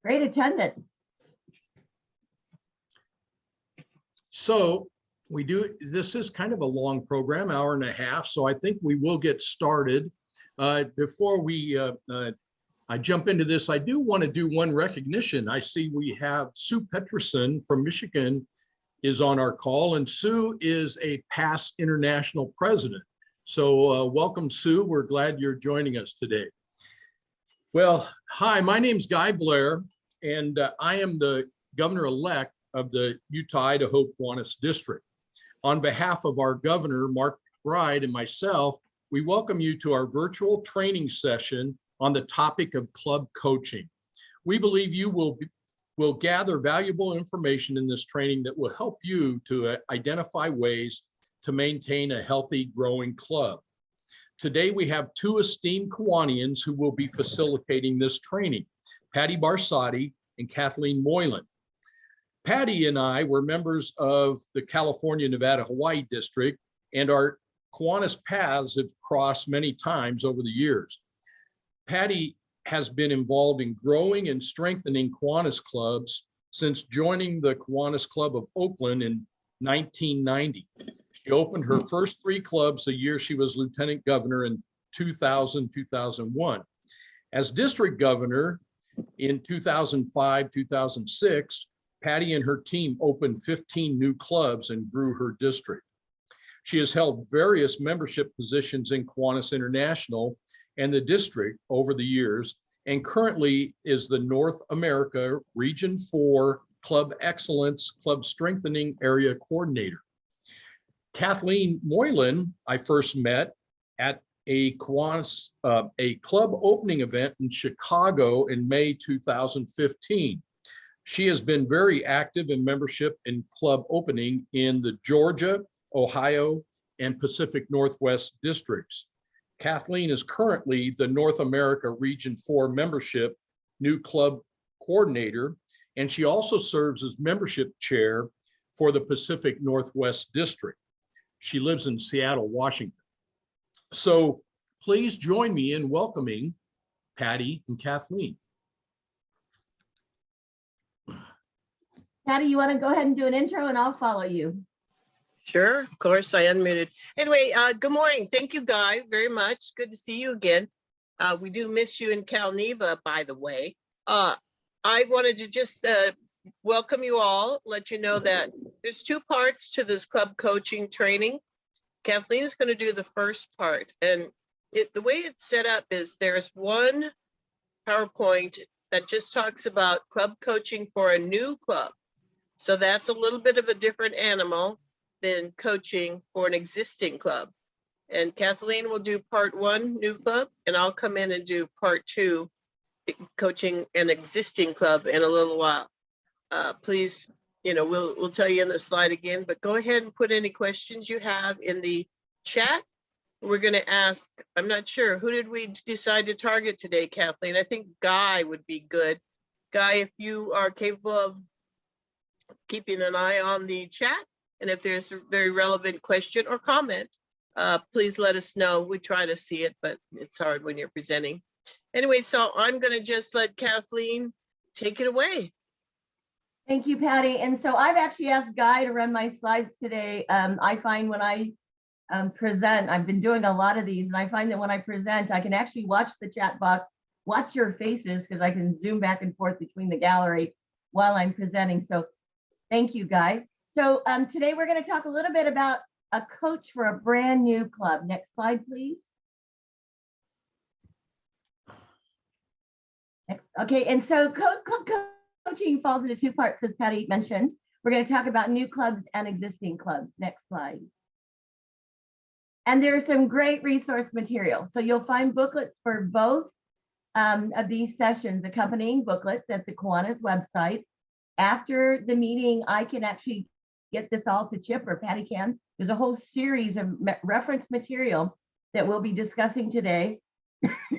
Great attendance. So this is kind of a long program, hour and a half, so I think we will get started. Before I jump into this, I do want to do one recognition. I see we have Sue Peterson from Michigan is on our call, and Sue is a past international president. So welcome, Sue. We're glad you're joining us today. Well, hi, my name's Guy Blair, and I am the governor-elect of the Utah-Idaho Kiwanis District. On behalf of our governor, Mark Bride, and myself, we welcome you to our virtual training session on the topic of club coaching. We believe you will gather valuable information in this training that will help you to identify ways to maintain a healthy, growing club. Today, we have two esteemed Kiwanians who will be facilitating this training, Patti Barsotti and Kathleen Moylan. Patti and I were members of the California, Nevada, Hawaii district, and our Kiwanis paths have crossed many times over the years. Patti has been involved in growing and strengthening Kiwanis clubs since joining the Kiwanis Club of Oakland in 1990. She opened her first 3 clubs the year she was lieutenant governor in 2000-2001. As district governor in 2005-2006, Patti and her team opened 15 new clubs and grew her district. She has held various membership positions in Kiwanis International and the district over the years, and currently is the North America Region 4 Club Excellence Club Strengthening Area Coordinator. Kathleen Moylan, I first met at a Kiwanis, a club opening event in Chicago in May 2015. She has been very active in membership in club opening in the Georgia, Ohio, and Pacific Northwest districts. Kathleen is currently the North America Region 4 membership new club coordinator, and she also serves as membership chair for the Pacific Northwest district. She lives in Seattle, Washington. So please join me in welcoming Patti and Kathleen. Patti, you want to go ahead and do an intro and I'll follow you. Sure, of course, I unmuted. Anyway, good morning. Thank you, Guy, very much. Good to see you again. We do miss you in Cal Neva, by the way. I wanted to just welcome you all, let you know that there's 2 parts to this club coaching training. Kathleen is going to do the first part, and the way it's set up is there's one PowerPoint that just talks about club coaching for a new club. So that's a little bit of a different animal than coaching for an existing club. And Kathleen will do part 1, new club, and I'll come in and do part 2, coaching an existing club in a little while. Please, we'll tell you in the slide again, but go ahead and put any questions you have in the chat. We're going to ask, I'm not sure, who did we decide to target today, Kathleen? I think Guy would be good. Guy, if you are capable of keeping an eye on the chat, and if there's a very relevant question or comment, please let us know. We try to see it, but it's hard when you're presenting. Anyway, so I'm going to just let Kathleen take it away. Thank you, Patti. And so I've actually asked Guy to run my slides today. I find when I present, I've been doing a lot of these, and I find that when I present, I can actually watch the chat box, watch your faces, because I can zoom back and forth between the gallery while I'm presenting. So thank you, Guy. So today we're going to talk a little bit about a coach for a brand new club. Next slide, please. Okay, and so club coaching falls into 2 parts, as Patti mentioned. We're going to talk about new clubs and existing clubs. Next slide. And there's some great resource material. So you'll find booklets for both of these sessions, accompanying booklets at the Kiwanis website. After the meeting, I can actually get this all to Chip, or Patti can. There's a whole series of reference material that we'll be discussing today,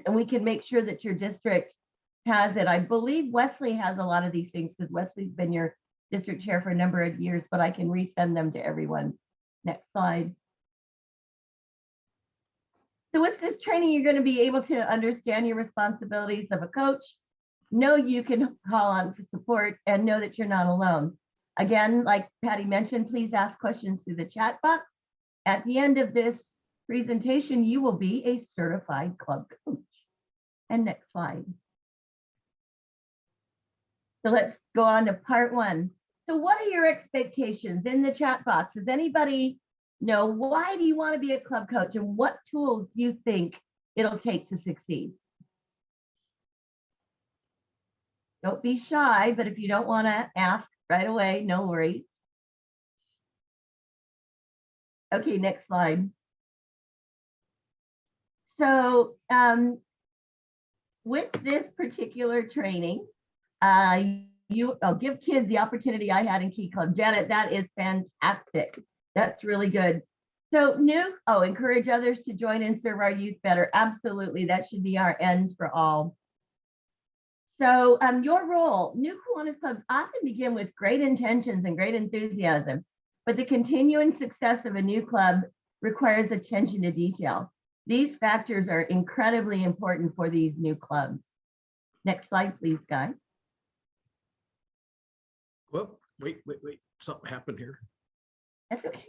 and we can make sure that your district has it. I believe Wesley has a lot of these things, because Wesley's been your district chair for a number of years, but I can resend them to everyone. Next slide. So with this training, you're going to be able to understand your responsibilities of a coach, know you can call on for support and know that you're not alone. Again, like Patti mentioned, please ask questions through the chat box. At the end of this presentation, you will be a certified club coach. And next slide. So let's go on to part one. So what are your expectations in the chat box? Does anybody know why do you want to be a club coach and what tools do you think it'll take to succeed? Don't be shy, but if you don't want to ask right away, no worries. Okay, next slide. So with this particular training, I'll give kids the opportunity I had in Key Club. Janet, that is fantastic. That's really good. So encourage others to join and serve our youth better. Absolutely, that should be our end for all. So your role, new Kiwanis clubs often begin with great intentions and great enthusiasm, but the continuing success of a new club requires attention to detail. These factors are incredibly important for these new clubs. Next slide, please, Guy. Well, wait. Something happened here. That's okay.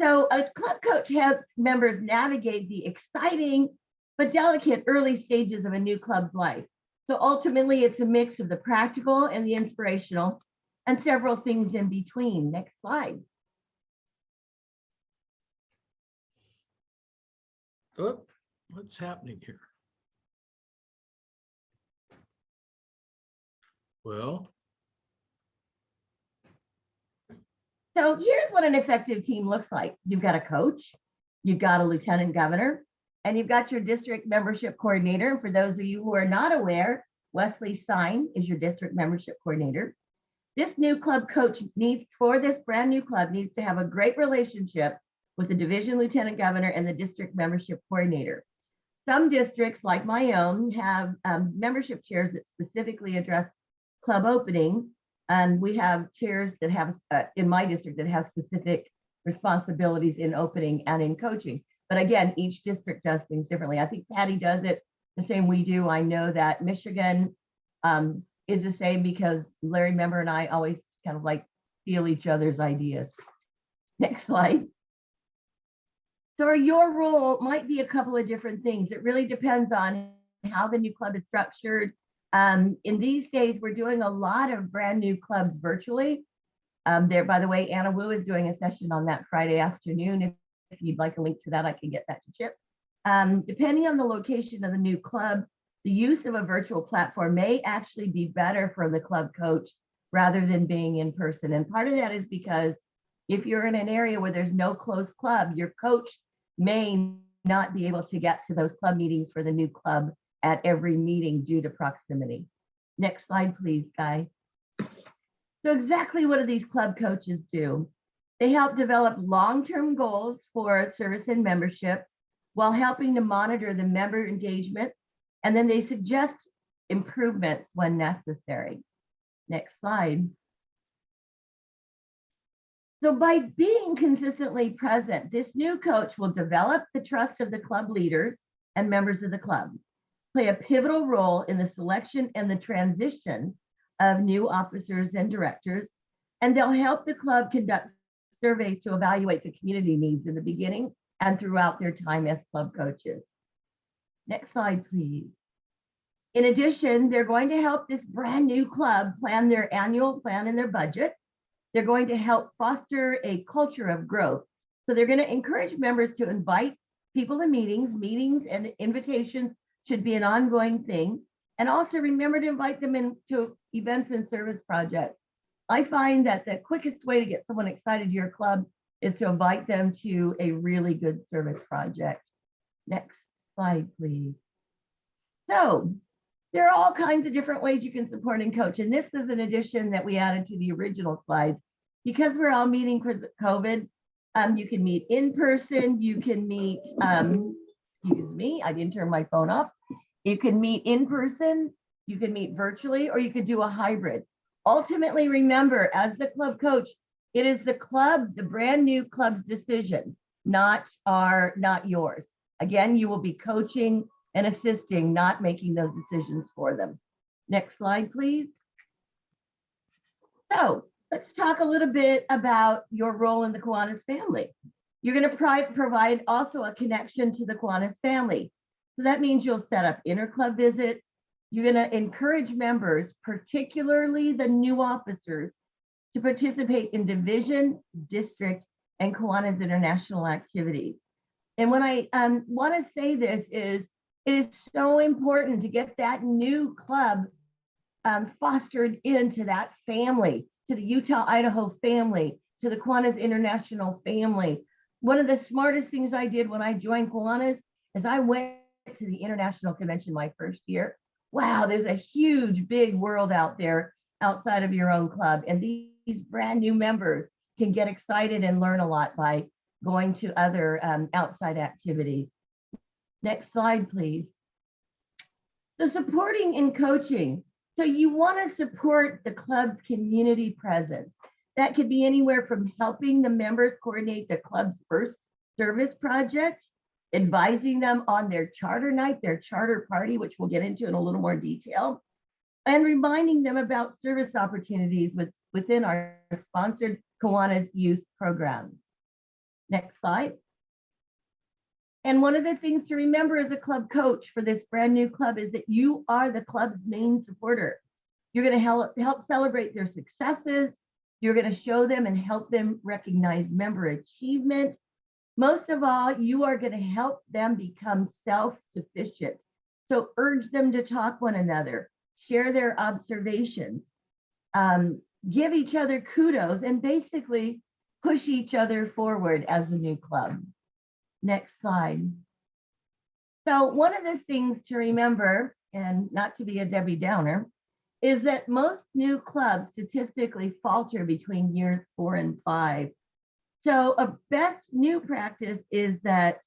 So a club coach helps members navigate the exciting but delicate early stages of a new club's life. So ultimately, it's a mix of the practical and the inspirational and several things in between. Next slide. Oh, what's happening here? Well, So here's what an effective team looks like. You've got a coach, you've got a lieutenant governor, and you've got your district membership coordinator. And for those of you who are not aware, Wesley Stein is your district membership coordinator. This new club coach for this brand new club needs to have a great relationship with the division lieutenant governor and the district membership coordinator. Some districts, like my own, have membership chairs that specifically address club opening. And we have chairs that have, in my district, that have specific responsibilities in opening and in coaching. But again, each district does things differently. I think Patti does it the same we do. I know that Michigan is the same because Larry Member and I always kind of like steal each other's ideas. Next slide. So your role might be a couple of different things. It really depends on how the new club is structured. In these days, we're doing a lot of brand new clubs virtually. By the way, Anna Wu is doing a session on that Friday afternoon. If you'd like a link to that, I can get that to Chip. Depending on the location of the new club, the use of a virtual platform may actually be better for the club coach rather than being in person. And part of that is because if you're in an area where there's no close club, your coach may not be able to get to those club meetings for the new club at every meeting due to proximity. Next slide, please, Guy. So exactly what do these club coaches do? They help develop long-term goals for service and membership while helping to monitor the member engagement, and then they suggest improvements when necessary. Next slide. So by being consistently present, this new coach will develop the trust of the club leaders and members of the club, play a pivotal role in the selection and the transition of new officers and directors, and they'll help the club conduct surveys to evaluate the community needs in the beginning and throughout their time as club coaches. Next slide, please. In addition, they're going to help this brand new club plan their annual plan and their budget. They're going to help foster a culture of growth. So they're going to encourage members to invite people to meetings. Meetings and invitations should be an ongoing thing. And also remember to invite them into events and service projects. I find that the quickest way to get someone excited to your club is to invite them to a really good service project. Next slide, please. So there are all kinds of different ways you can support and coach. And this is an addition that we added to the original slides. Because we're all meeting because of COVID, you can meet in person, you can meet, excuse me, I didn't turn my phone off. You can meet in person, you can meet virtually, or you could do a hybrid. Ultimately, remember, as the club coach, it is the club, the brand new club's decision, not yours. Again, you will be coaching and assisting, not making those decisions for them. Next slide, please. So let's talk a little bit about your role in the Kiwanis family. You're going to provide also a connection to the Kiwanis family. So that means you'll set up inter-club visits. You're going to encourage members, particularly the new officers, to participate in division, district, and Kiwanis international activities. And when I want to say this is, it is so important to get that new club fostered into that family, to the Utah-Idaho family, to the Kiwanis International family. One of the smartest things I did when I joined Kiwanis is I went to the International Convention my first year. Wow, there's a huge, big world out there outside of your own club. And these brand new members can get excited and learn a lot by going to other outside activities. Next slide, please. So supporting and coaching. So you want to support the club's community presence. That could be anywhere from helping the members coordinate the club's first service project, advising them on their charter night, their charter party, which we'll get into in a little more detail, and reminding them about service opportunities within our sponsored Kiwanis youth programs. Next slide. And one of the things to remember as a club coach for this brand new club is that you are the club's main supporter. You're going to help celebrate their successes. You're going to show them and help them recognize member achievement. Most of all, you are going to help them become self-sufficient. So urge them to talk one another, share their observations, give each other kudos, and basically push each other forward as a new club. Next slide. So one of the things to remember, and not to be a Debbie Downer, is that most new clubs statistically falter between years 4 and 5. So a best new practice is that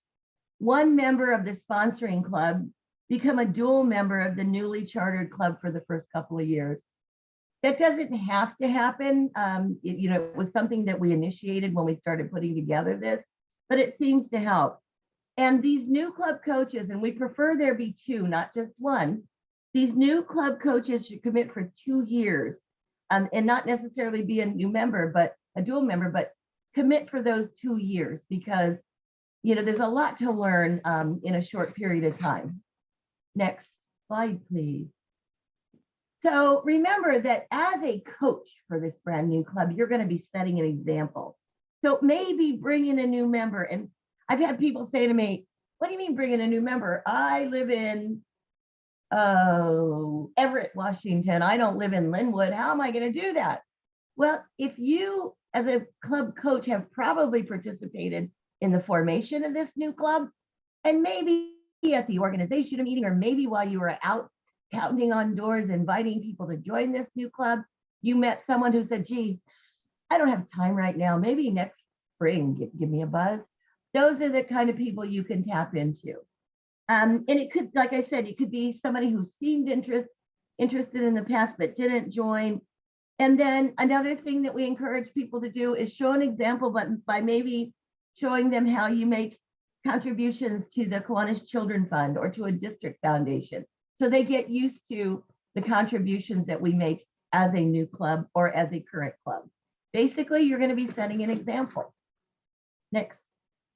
one member of the sponsoring club become a dual member of the newly chartered club for the first couple of years. That doesn't have to happen. It was something that we initiated when we started putting together this, but it seems to help. And these new club coaches, and we prefer there be 2, not just 1, these new club coaches should commit for 2 years and not necessarily be a new member, but a dual member, but commit for those 2 years because, there's a lot to learn in a short period of time. Next slide, please. So remember that as a coach for this brand new club, you're going to be setting an example. So maybe bring in a new member. And I've had people say to me, what do you mean bring in a new member? I live in Everett, Washington. I don't live in Linwood. How am I going to do that? Well, if you as a club coach have probably participated in the formation of this new club, and maybe at the organization meeting, or maybe while you were out pounding on doors, inviting people to join this new club, you met someone who said, gee, I don't have time right now. Maybe next spring, give me a buzz. Those are the kind of people you can tap into. And it could, like I said, it could be somebody who seemed interested in the past but didn't join. And then another thing that we encourage people to do is show an example, but by maybe showing them how you make contributions to the Kiwanis Children Fund or to a district foundation. So they get used to the contributions that we make as a new club or as a current club. Basically, you're going to be setting an example. Next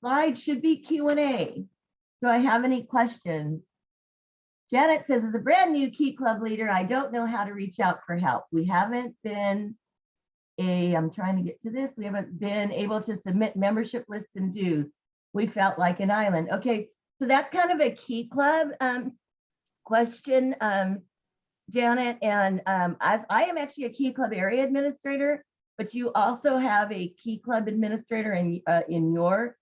slide should be Q&A. Do I have any questions? Janet says, as a brand new Key Club leader, I don't know how to reach out for help. We haven't been I'm trying to get to this. We haven't been able to submit membership lists and dues. We felt like an island. Okay, so that's kind of a Key Club question, Janet. And as I am actually a Key Club area administrator, but you also have a Key Club administrator in your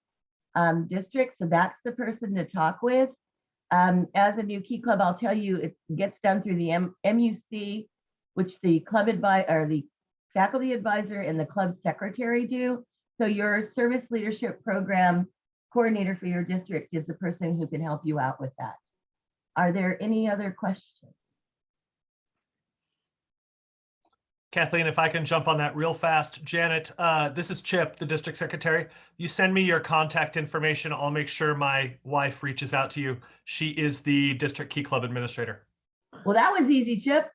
district. So that's the person to talk with. As a new Key Club, I'll tell you, it gets done through the MUC, which the club or the faculty advisor and the club secretary do. So your service leadership program coordinator for your district is the person who can help you out with that. Are there any other questions? Kathleen, if I can jump on that real fast. Janet, this is Chip, the district secretary. You send me your contact information. I'll make sure my wife reaches out to you. She is the district Key Club administrator. Well, that was easy, Chip.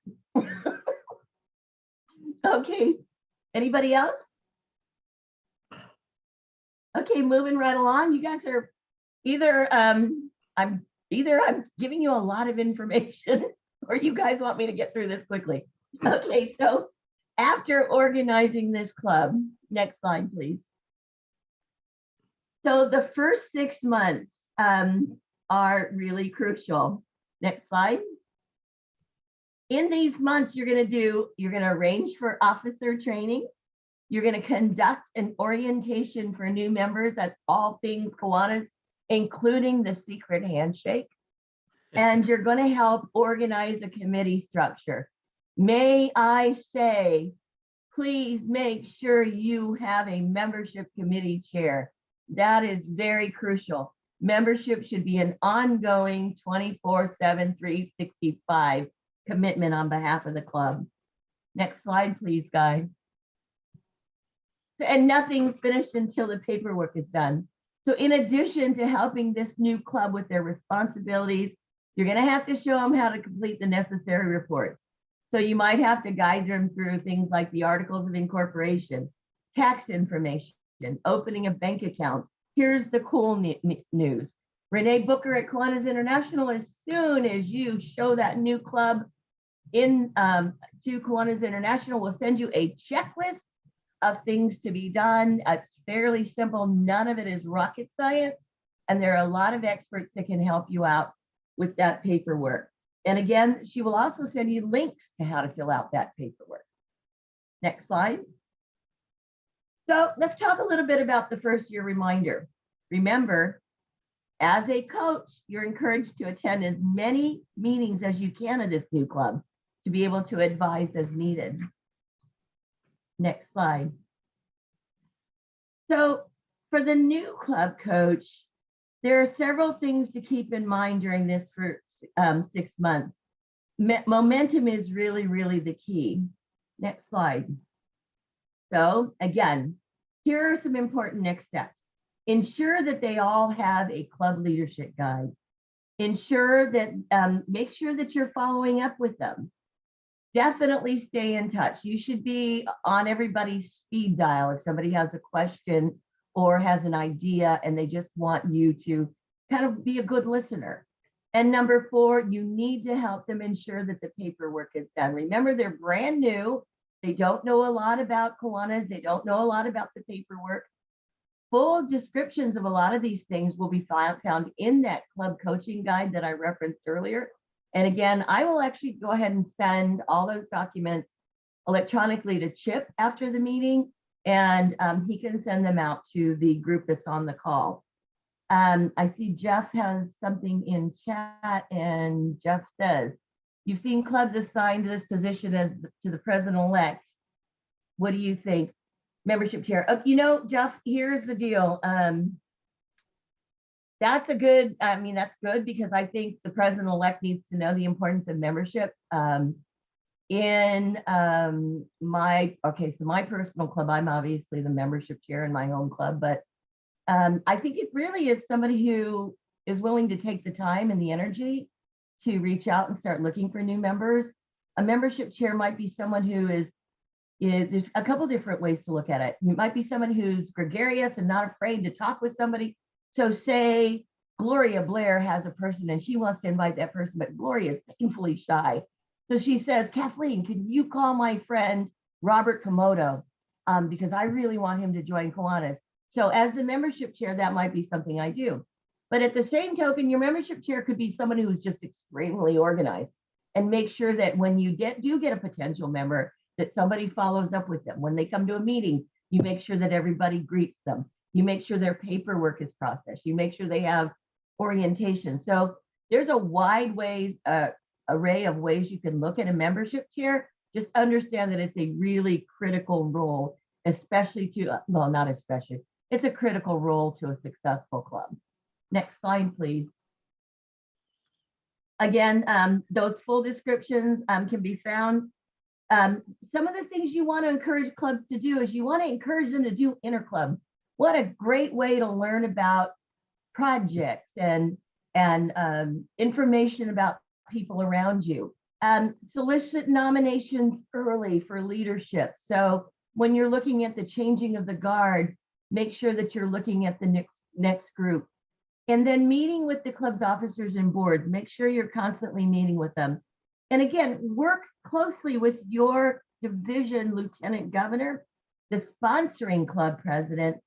Okay, anybody else? Okay, moving right along. You guys are either I'm giving you a lot of information or you guys want me to get through this quickly. Okay, so after organizing this club, next slide, please. So the first 6 months are really crucial. Next slide. In these months, you're going to arrange for officer training. You're going to conduct an orientation for new members. That's all things Kiwanis, including the secret handshake. And you're going to help organize a committee structure. May I say, please make sure you have a membership committee chair. That is very crucial. Membership should be an ongoing 24/7, 365 commitment on behalf of the club. Next slide, please, guys. And nothing's finished until the paperwork is done. So in addition to helping this new club with their responsibilities, you're going to have to show them how to complete the necessary reports. So you might have to guide them through things like the articles of incorporation, tax information, opening of bank accounts. Here's the cool news. Renee Booker at Kiwanis International, as soon as you show that new club in to Kiwanis International, will send you a checklist of things to be done. It's fairly simple. None of it is rocket science. And there are a lot of experts that can help you out with that paperwork. And again, she will also send you links to how to fill out that paperwork. Next slide. So let's talk a little bit about the first year reminder. Remember, as a coach, you're encouraged to attend as many meetings as you can of this new club to be able to advise as needed. Next slide. So for the new club coach, there are several things to keep in mind during this first 6 months. Momentum is really, really the key. Next slide. So again, here are some important next steps. Ensure that they all have a club leadership guide. Ensure that, make sure that you're following up with them. Definitely stay in touch. You should be on everybody's speed dial if somebody has a question or has an idea and they just want you to kind of be a good listener. And number 4, you need to help them ensure that the paperwork is done. Remember, they're brand new. They don't know a lot about Kiwanis. They don't know a lot about the paperwork. Full descriptions of a lot of these things will be found in that club coaching guide that I referenced earlier. And again, I will actually go ahead and send all those documents electronically to Chip after the meeting, and he can send them out to the group that's on the call. I see Jeff has something in chat, and Jeff says, you've seen clubs assigned to this position as to the president-elect. What do you think? Membership chair. You know, Jeff, here's the deal. That's a good, I mean, that's good because I think the president-elect needs to know the importance of membership. In my personal club, I'm obviously the membership chair in my home club, but I think it really is somebody who is willing to take the time and the energy to reach out and start looking for new members. A membership chair might be someone who is there's a couple different ways to look at it. It might be someone who's gregarious and not afraid to talk with somebody. So say Gloria Blair has a person and she wants to invite that person, but Gloria is painfully shy. So she says, Kathleen, can you call my friend Robert Komodo? Because I really want him to join Kiwanis. So as the membership chair, that might be something I do. But at the same token, your membership chair could be someone who is just extremely organized and make sure that when you do get a potential member, that somebody follows up with them. When they come to a meeting, you make sure that everybody greets them. You make sure their paperwork is processed. You make sure they have orientation. So there's a wide array of ways you can look at a membership chair. Just understand that it's a really critical role, especially to, well, not especially, it's a critical role to a successful club. Next slide, please. Again, those full descriptions can be found. Some of the things you want to encourage clubs to do is you want to encourage them to do interclubs. What a great way to learn about projects and information about people around you. Solicit nominations early for leadership. So when you're looking at the changing of the guard, make sure that you're looking at the next group. And then meeting with the club's officers and boards, make sure you're constantly meeting with them. And again, work closely with your division lieutenant governor, the sponsoring club president,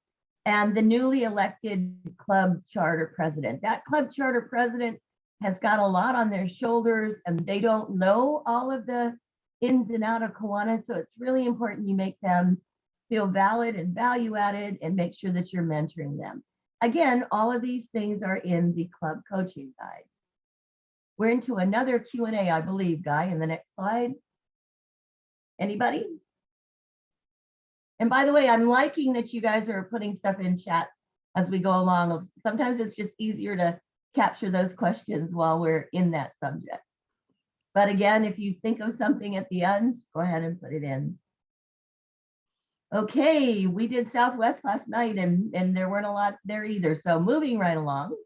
and the newly elected club charter president. That club charter president has got a lot on their shoulders and they don't know all of the ins and outs of Kiwanis. So it's really important you make them feel valid and value added and make sure that you're mentoring them. Again, all of these things are in the club coaching guide. We're into another Q&A, I believe, Guy, in the next slide. Anybody? And by the way, I'm liking that you guys are putting stuff in chat as we go along. Sometimes it's just easier to capture those questions while we're in that subject. But again, if you think of something at the end, go ahead and put it in. Okay, we did Southwest last night and there weren't a lot there either. So moving right along,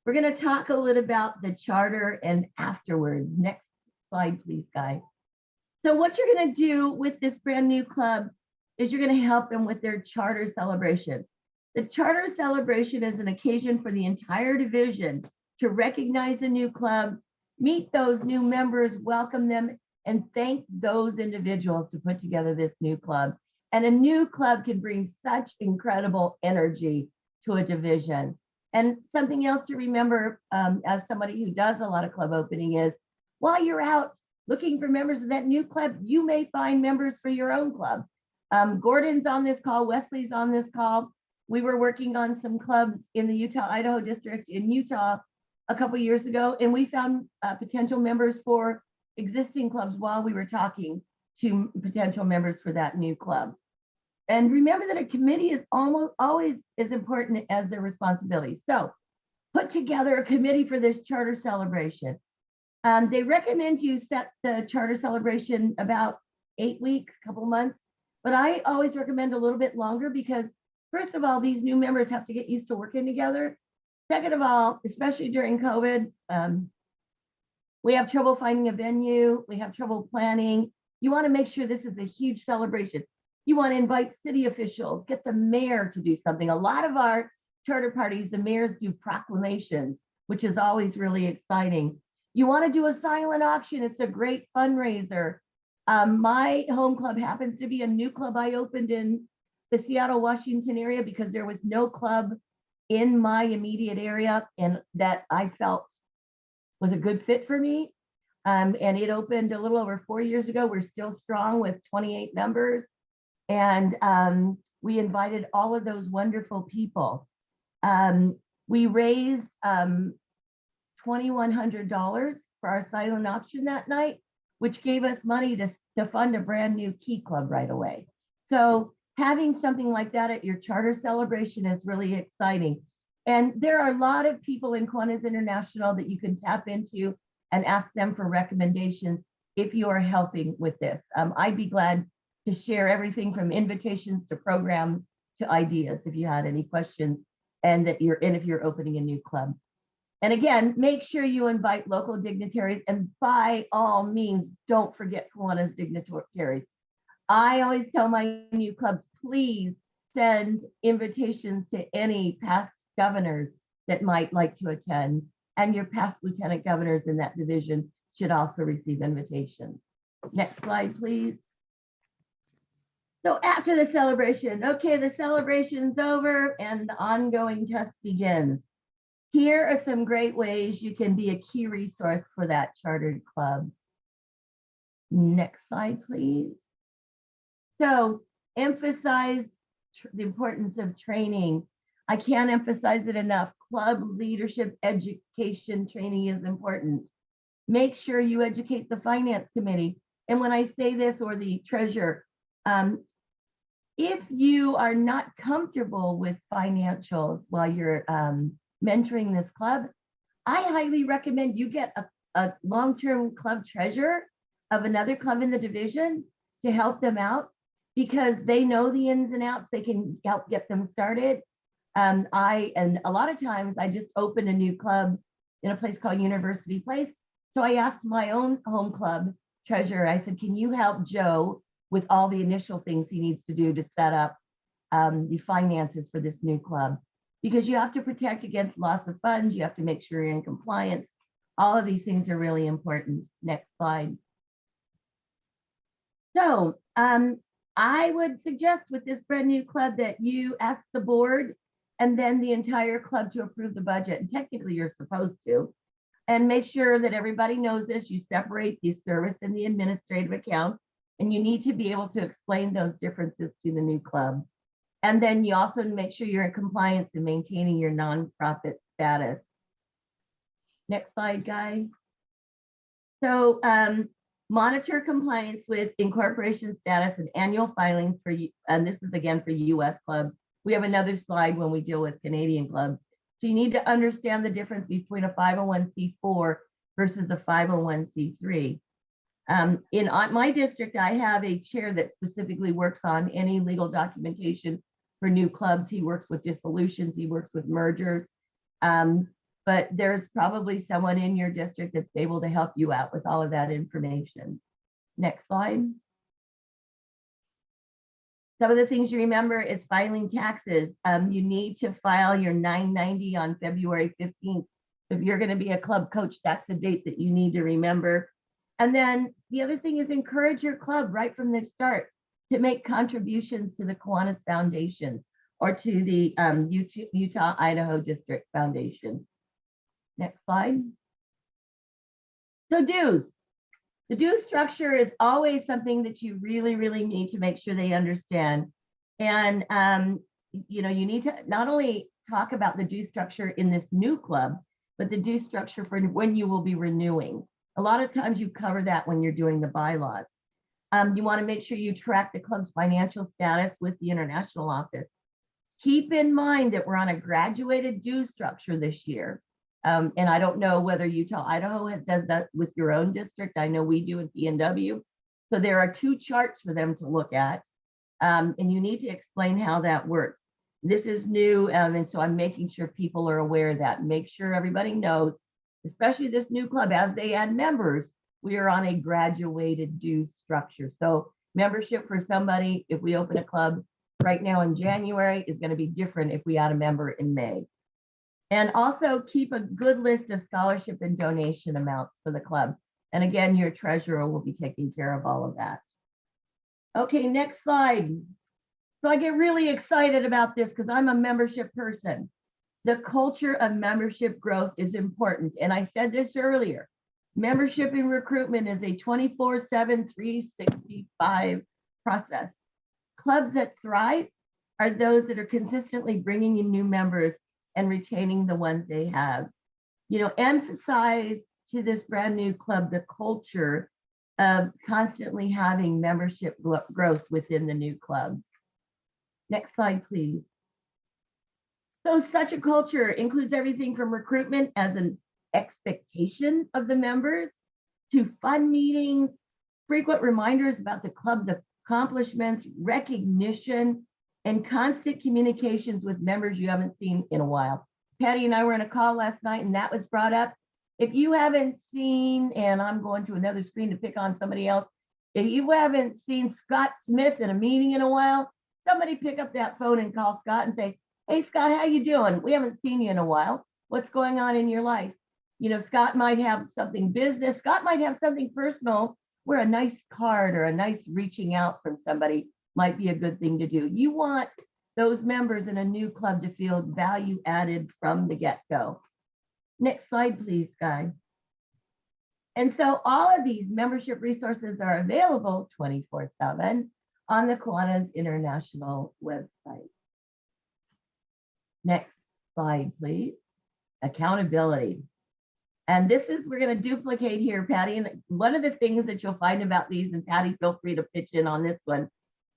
we're going to talk a little about the charter and afterwards. Next slide, please, Guy. So what you're going to do with this brand new club is you're going to help them with their charter celebration. The charter celebration is an occasion for the entire division to recognize a new club, meet those new members, welcome them, and thank those individuals to put together this new club. And a new club can bring such incredible energy to a division. And something else to remember as somebody who does a lot of club opening is while you're out looking for members of that new club, you may find members for your own club. Gordon's on this call, Wesley's on this call. We were working on some clubs in the Utah-Idaho district in Utah a couple years ago, and we found potential members for existing clubs while we were talking to potential members for that new club. And remember that a committee is almost always as important as their responsibility. So put together a committee for this charter celebration. They recommend you set the charter celebration about 8 weeks, couple months, but I always recommend a little bit longer because first of all, these new members have to get used to working together. Second of all, especially during COVID, we have trouble finding a venue. We have trouble planning. You want to make sure this is a huge celebration. You want to invite city officials, get the mayor to do something. A lot of our charter parties, the mayors do proclamations, which is always really exciting. You want to do a silent auction. It's a great fundraiser. My home club happens to be a new club I opened in the Seattle, Washington area because there was no club in my immediate area and that I felt was a good fit for me. And it opened a little over 4 years ago. We're still strong with 28 members. And we invited all of those wonderful people. We raised $2,100 for our silent auction that night, which gave us money to fund a brand new key club right away. So having something like that at your charter celebration is really exciting. And there are a lot of people in Kiwanis International that you can tap into and ask them for recommendations if you are helping with this. I'd be glad to share everything from invitations to programs to ideas if you had any questions and if you're opening a new club. And again, make sure you invite local dignitaries and by all means, don't forget Kiwanis dignitaries. I always tell my new clubs, please send invitations to any past governors that might like to attend, and your past lieutenant governors in that division should also receive invitations. Next slide, please. So after the celebration, okay, the celebration's over and the ongoing test begins. Here are some great ways you can be a key resource for that chartered club. Next slide, please. So emphasize the importance of training. I can't emphasize it enough. Club leadership education training is important. Make sure you educate the finance committee. And when I say this, or the treasurer, if you are not comfortable with financials while you're mentoring this club, I highly recommend you get a long-term club treasurer of another club in the division to help them out because they know the ins and outs. They can help get them started. And a lot of times I just opened a new club in a place called University Place. So I asked my own home club treasurer, I said, can you help Joe with all the initial things he needs to do to set up the finances for this new club? Because you have to protect against loss of funds. You have to make sure you're in compliance. All of these things are really important. Next slide. So I would suggest with this brand new club that you ask the board and then the entire club to approve the budget. And technically you're supposed to. And make sure that everybody knows this. You separate the service and the administrative accounts, and you need to be able to explain those differences to the new club. And then you also make sure you're in compliance and maintaining your nonprofit status. Next slide, guys. So monitor compliance with incorporation status and annual filings for you. And this is again for US clubs. We have another slide when we deal with Canadian clubs. So you need to understand the difference between a 501c4 versus a 501c3. In my district, I have a chair that specifically works on any legal documentation for new clubs. He works with dissolutions, he works with mergers. But there's probably someone in your district that's able to help you out with all of that information. Next slide. Some of the things you remember is filing taxes. You need to file your 990 on February 15th. If you're going to be a club coach, that's a date that you need to remember. And then the other thing is encourage your club right from the start to make contributions to the Kiwanis Foundation or to the Utah-Idaho District Foundation. Next slide. So dues. The due structure is always something that you really, really need to make sure they understand. And, you need to not only talk about the due structure in this new club, but the due structure for when you will be renewing. A lot of times you cover that when you're doing the bylaws. You want to make sure you track the club's financial status with the international office. Keep in mind that we're on a graduated due structure this year. And I don't know whether Utah, Idaho does that with your own district. I know we do in PNW. So there are two charts for them to look at. And you need to explain how that works. This is new. And so I'm making sure people are aware of that. Make sure everybody knows, especially this new club, as they add members, we are on a graduated due structure. So membership for somebody, if we open a club right now in January, is going to be different if we add a member in May. And also keep a good list of scholarship and donation amounts for the club. And again, your treasurer will be taking care of all of that. Okay, next slide. So I get really excited about this because I'm a membership person. The culture of membership growth is important. And I said this earlier, membership and recruitment is a 24/7, 365 process. Clubs that thrive are those that are consistently bringing in new members and retaining the ones they have. Emphasize to this brand new club the culture of constantly having membership growth within the new clubs. Next slide, please. So such a culture includes everything from recruitment as an expectation of the members to fun meetings, frequent reminders about the club's accomplishments, recognition, and constant communications with members you haven't seen in a while. Patty and I were in a call last night and that was brought up. If you haven't seen, and I'm going to another screen to pick on somebody else, if you haven't seen Scott Smith in a meeting in a while, somebody pick up that phone and call Scott and say, hey, Scott, how you doing? We haven't seen you in a while. What's going on in your life? Scott might have something business. Scott might have something personal where a nice card or a nice reaching out from somebody might be a good thing to do. You want those members in a new club to feel value added from the get-go. Next slide, please, guys. And so all of these membership resources are available 24/7 on the Kiwanis International website. Next slide, please. Accountability. And this is, we're going to duplicate here, Patty. And one of the things that you'll find about these, and Patty, feel free to pitch in on this one,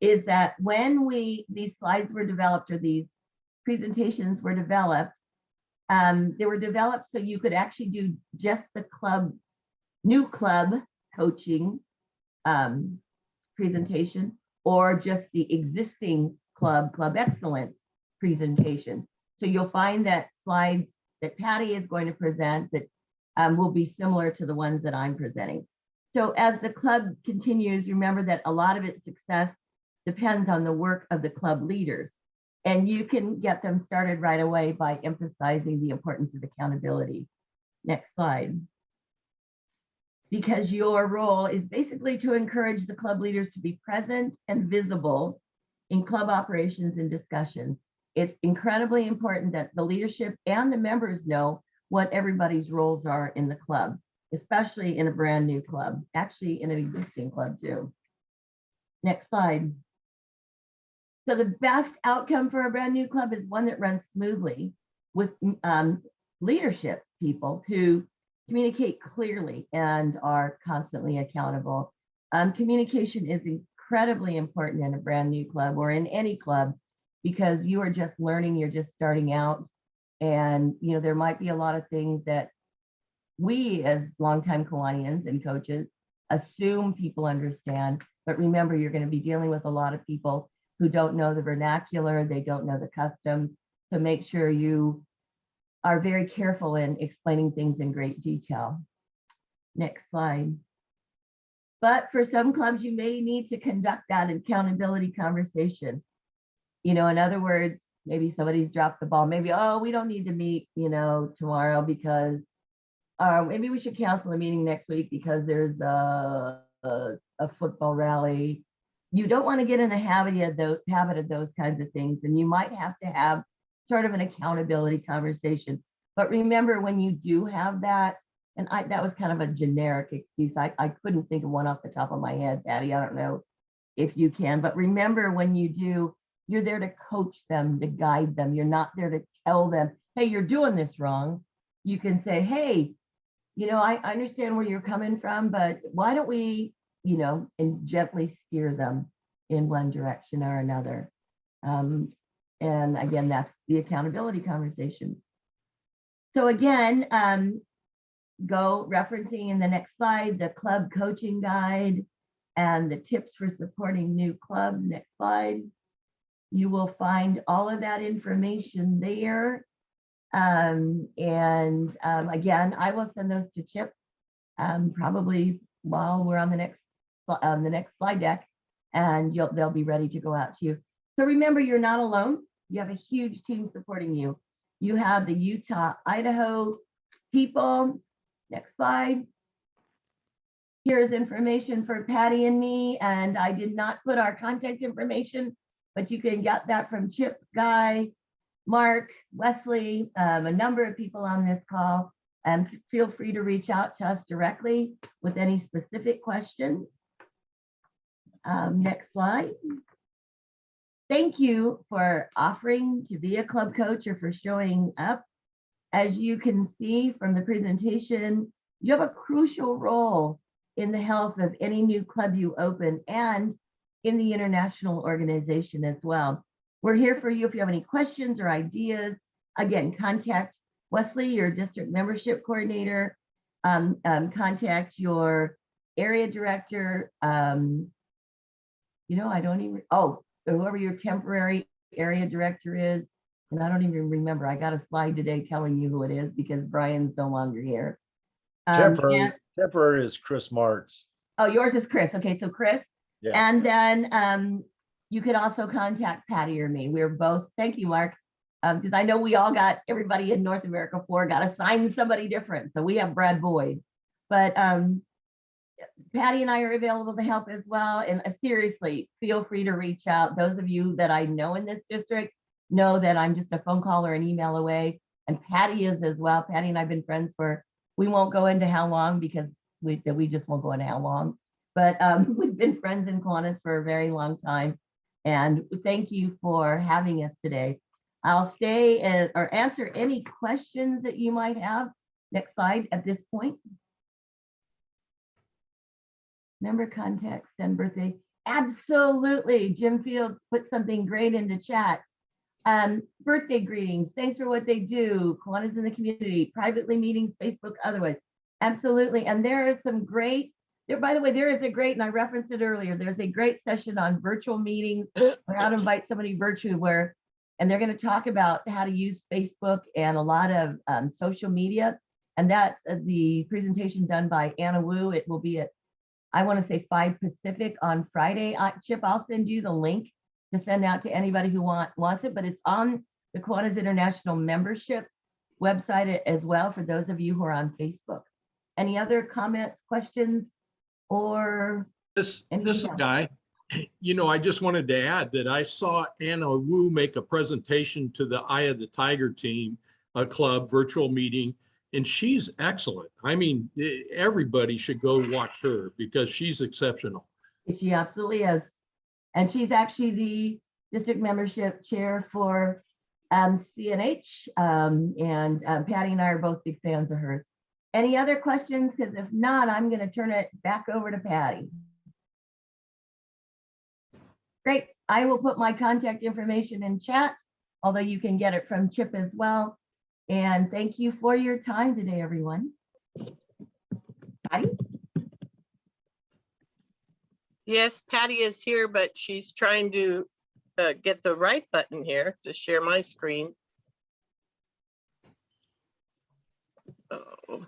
is that when these slides were developed or these presentations were developed, they were developed so you could actually do just the new club coaching presentation or just the existing club excellence presentation. So you'll find that slides that Patty is going to present, that will be similar to the ones that I'm presenting. So as the club continues, remember that a lot of its success depends on the work of the club leaders. And you can get them started right away by emphasizing the importance of accountability. Next slide. Because your role is basically to encourage the club leaders to be present and visible in club operations and discussions. It's incredibly important that the leadership and the members know what everybody's roles are in the club, especially in a brand new club, actually in an existing club too. Next slide. So the best outcome for a brand new club is one that runs smoothly with leadership people who communicate clearly and are constantly accountable. Communication is incredibly important in a brand new club or in any club because you are just learning, you're just starting out. And you know, there might be a lot of things that we as longtime Kiwanians and coaches assume people understand, but remember, you're going to be dealing with a lot of people who don't know the vernacular, they don't know the customs, so make sure you are very careful in explaining things in great detail. Next slide. But for some clubs, you may need to conduct that accountability conversation. You know, in other words, maybe somebody's dropped the ball. Maybe, oh, we don't need to meet, you know, tomorrow because maybe we should cancel the meeting next week because there's a football rally. You don't want to get in the habit of those kinds of things, and you might have to have sort of an accountability conversation. But remember, when you do have that, and that was kind of a generic excuse. I couldn't think of one off the top of my head, Patty. I don't know if you can, but remember, when you do, you're there to coach them, to guide them. You're not there to tell them, hey, you're doing this wrong. You can say, hey, you know, I understand where you're coming from, but why don't we, you know, and gently steer them in one direction or another. And again, that's the accountability conversation. So again, go referencing in the next slide, the club coaching guide and the tips for supporting new clubs. Next slide. You will find all of that information there. Again, I will send those to Chip probably while we're on the next slide deck, and they'll be ready to go out to you. So remember, you're not alone. You have a huge team supporting you. You have the Utah, Idaho people. Next slide. Here's information for Patty and me, and I did not put our contact information, but you can get that from Chip, Guy, Mark, Wesley, a number of people on this call, and feel free to reach out to us directly with any specific questions. Next slide. Thank you for offering to be a club coach or for showing up. As you can see from the presentation, you have a crucial role in the health of any new club you open and in the international organization as well. We're here for you if you have any questions or ideas. Again, contact Wesley, your district membership coordinator, contact your area director, you know, I don't even, whoever your temporary area director is, and I don't even remember. I got a slide today telling you who it is because Brian's no longer here. Temporary is Chris Martz. Oh, yours is Chris. Okay, so Chris. Yeah. And then you could also contact Patty or me. We're both, thank you, Mark, because I know we all got, everybody in North America 4 got assigned somebody different. So we have Brad Boyd, but Patty and I are available to help as well. And seriously, feel free to reach out. Those of you that I know in this district know that I'm just a phone call or an email away. And Patty is as well. Patty and I have been friends for, we won't go into how long because we just won't go into how long. But we've been friends in Kiwanis for a very long time. And thank you for having us today. I'll stay or answer any questions that you might have. Next slide at this point. Member contacts and birthday. Absolutely. Jim Fields put something great into chat. Birthday greetings. Thanks for what they do. Kiwanis in the community, privately meetings, Facebook, otherwise. Absolutely. And there are some great, by the way, there is a great, and I referenced it earlier, there's a great session on virtual meetings or how to invite somebody virtually and they're going to talk about how to use Facebook and a lot of social media. And that's the presentation done by Anna Wu. It will be at, I want to say 5 Pacific on Friday. Chip, I'll send you the link to send out to anybody who wants it, but it's on the Kiwanis International membership website as well for those of you who are on Facebook. Any other comments, questions, or This anything else? guy, you know, I just wanted to add that I saw Anna Wu make a presentation to the Eye of the Tiger team, a club virtual meeting, and she's excellent. I mean, everybody should go watch her because she's exceptional. She absolutely is. And she's actually the district membership chair for CNH. Patty and I are both big fans of hers. Any other questions? Because if not, I'm going to turn it back over to Patty. Great. I will put my contact information in chat, although you can get it from Chip as well. And thank you for your time today, everyone. Patty? Yes, Patty is here, but she's trying to get the right button here to share my screen. Oh.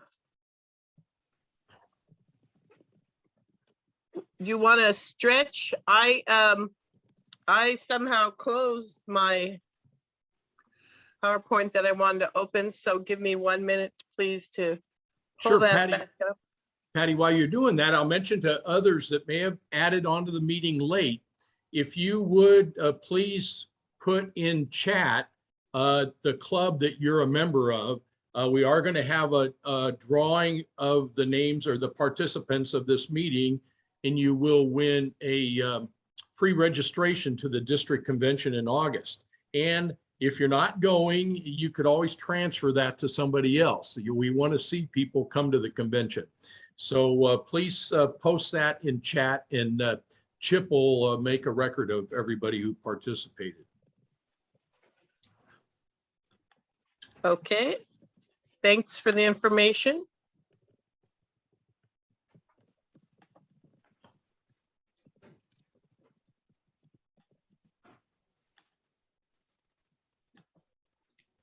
You want to stretch? I somehow closed my PowerPoint that I wanted to open, so give me 1 minute, please, to pull Sure, that Patty. back up. Patty, while you're doing that, I'll mention to others that may have added onto the meeting late, if you would please put in chat the club that you're a member of. We are going to have a drawing of the names or the participants of this meeting, and you will win a free registration to the district convention in August. And if you're not going, you could always transfer that to somebody else. We want to see people come to the convention. So please post that in chat, and Chip will make a record of everybody who participated. Okay, thanks for the information.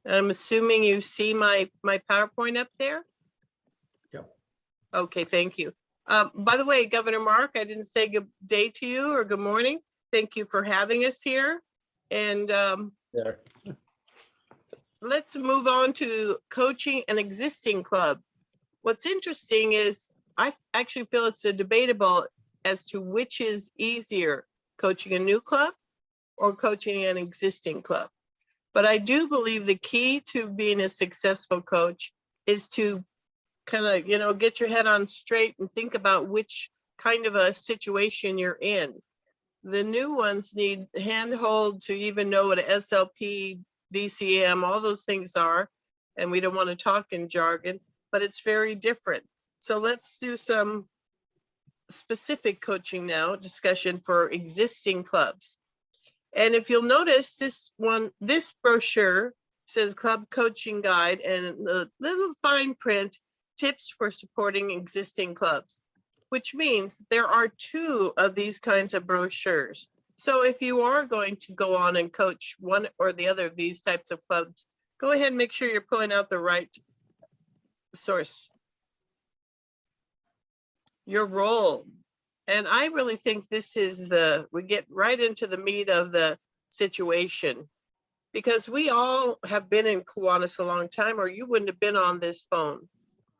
I'm assuming you see my PowerPoint up there? Yep. Okay, thank you. By the way, Governor Mark, I didn't say good day to you or good morning. Thank you for having us here. And let's move on to coaching an existing club. What's interesting is I actually feel it's debatable as to which is easier, coaching a new club or coaching an existing club. But I do believe the key to being a successful coach is to kind of, you know, get your head on straight and think about which kind of a situation you're in. The new ones need handhold to even know what an SLP, DCM, all those things are. And we don't want to talk in jargon, but it's very different. So let's do some specific coaching now, discussion for existing clubs. And if you'll notice this brochure says Club Coaching Guide, and the little fine print, tips for supporting existing clubs, which means there are 2 of these kinds of brochures. So if you are going to go on and coach one or the other of these types of clubs, go ahead and make sure you're pulling out the right source. Your role. And I really think this is we get right into the meat of the situation, because we all have been in Kiwanis a long time, or you wouldn't have been on this phone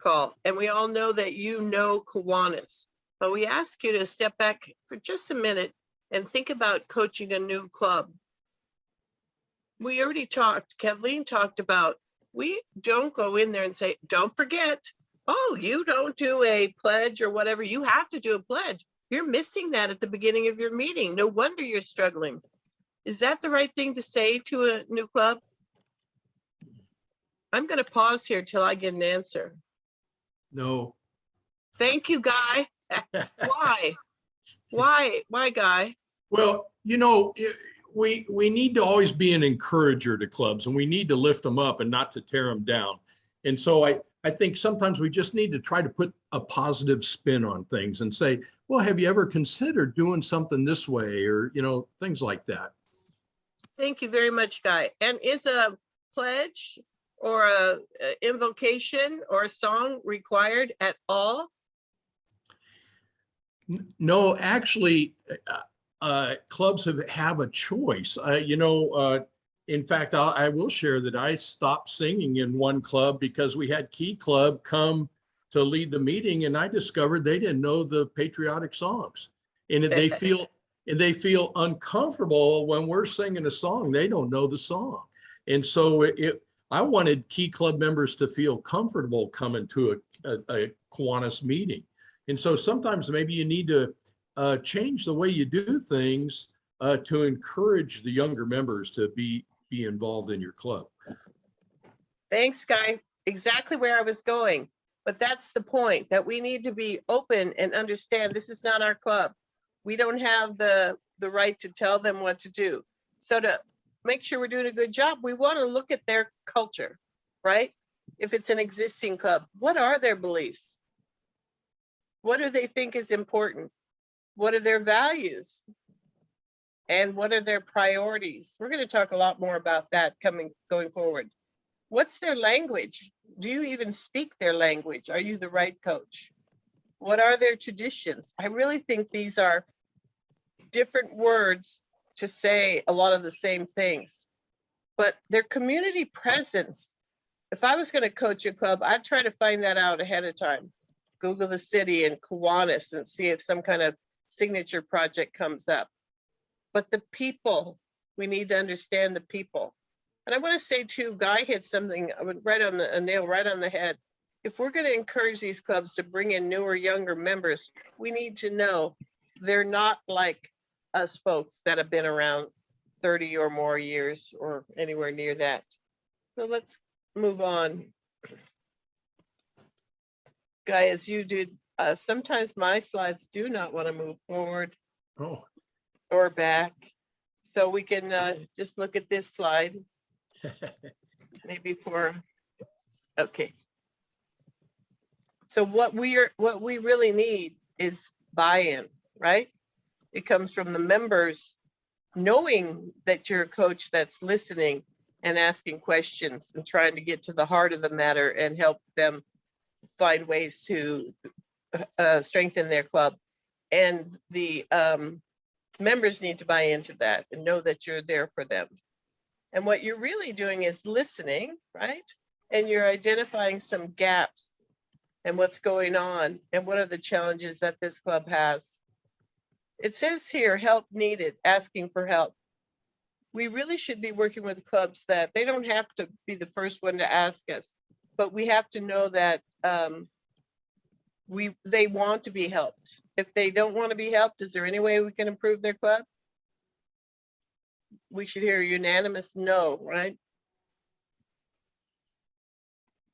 call. And we all know that you know Kiwanis, but we ask you to step back for just a minute and think about coaching a new club. We already talked, Kathleen talked about, we don't go in there and say, don't forget, oh, you don't do a pledge or whatever, you have to do a pledge. You're missing that at the beginning of your meeting. No wonder you're struggling. Is that the right thing to say to a new club? I'm going to pause here till I get an answer. No. Thank you, Guy. Why? Why, Guy? Well, you know, we need to always be an encourager to clubs, and we need to lift them up and not to tear them down. And so I think sometimes we just need to try to put a positive spin on things and say, well, have you ever considered doing something this way, or, you know, things like that. Thank you very much, Guy. And is a pledge or a invocation or a song required at all? No, actually, clubs have a choice. In fact, I will share that I stopped singing in one club because we had Key Club come to lead the meeting, and I discovered they didn't know the patriotic songs, and they feel uncomfortable when we're singing a song. They don't know the song, and so I wanted Key Club members to feel comfortable coming to a Kiwanis meeting. And so sometimes maybe you need to change the way you do things to encourage the younger members to be involved in your club. Thanks, Guy. Exactly where I was going. But that's the point, that we need to be open and understand this is not our club. We don't have the right to tell them what to do. So to make sure we're doing a good job, we want to look at their culture, right? If it's an existing club, what are their beliefs? What do they think is important? What are their values? And what are their priorities? We're going to talk a lot more about that going forward. What's their language? Do you even speak their language? Are you the right coach? What are their traditions? I really think these are different words to say a lot of the same things, but their community presence. If I was going to coach a club, I'd try to find that out ahead of time. Google the city and Kiwanis and see if some kind of signature project comes up. But the people, we need to understand the people. And I want to say too, Guy hit something right on a nail right on the head. If we're going to encourage these clubs to bring in newer, younger members, we need to know they're not like us folks that have been around 30 or more years or anywhere near that. So let's move on. Guy, as you did, sometimes my slides do not want to move forward or back. So we can just look at this slide. Maybe okay. So what we really need is buy-in, right? It comes from the members knowing that you're a coach that's listening and asking questions and trying to get to the heart of the matter and help them find ways to strengthen their club. And the members need to buy into that and know that you're there for them. And what you're really doing is listening, right? And you're identifying some gaps and what's going on and what are the challenges that this club has. It says here, help needed, asking for help. We really should be working with clubs that they don't have to be the first one to ask us, but we have to know that they want to be helped. If they don't want to be helped, is there any way we can improve their club? We should hear a unanimous no, right?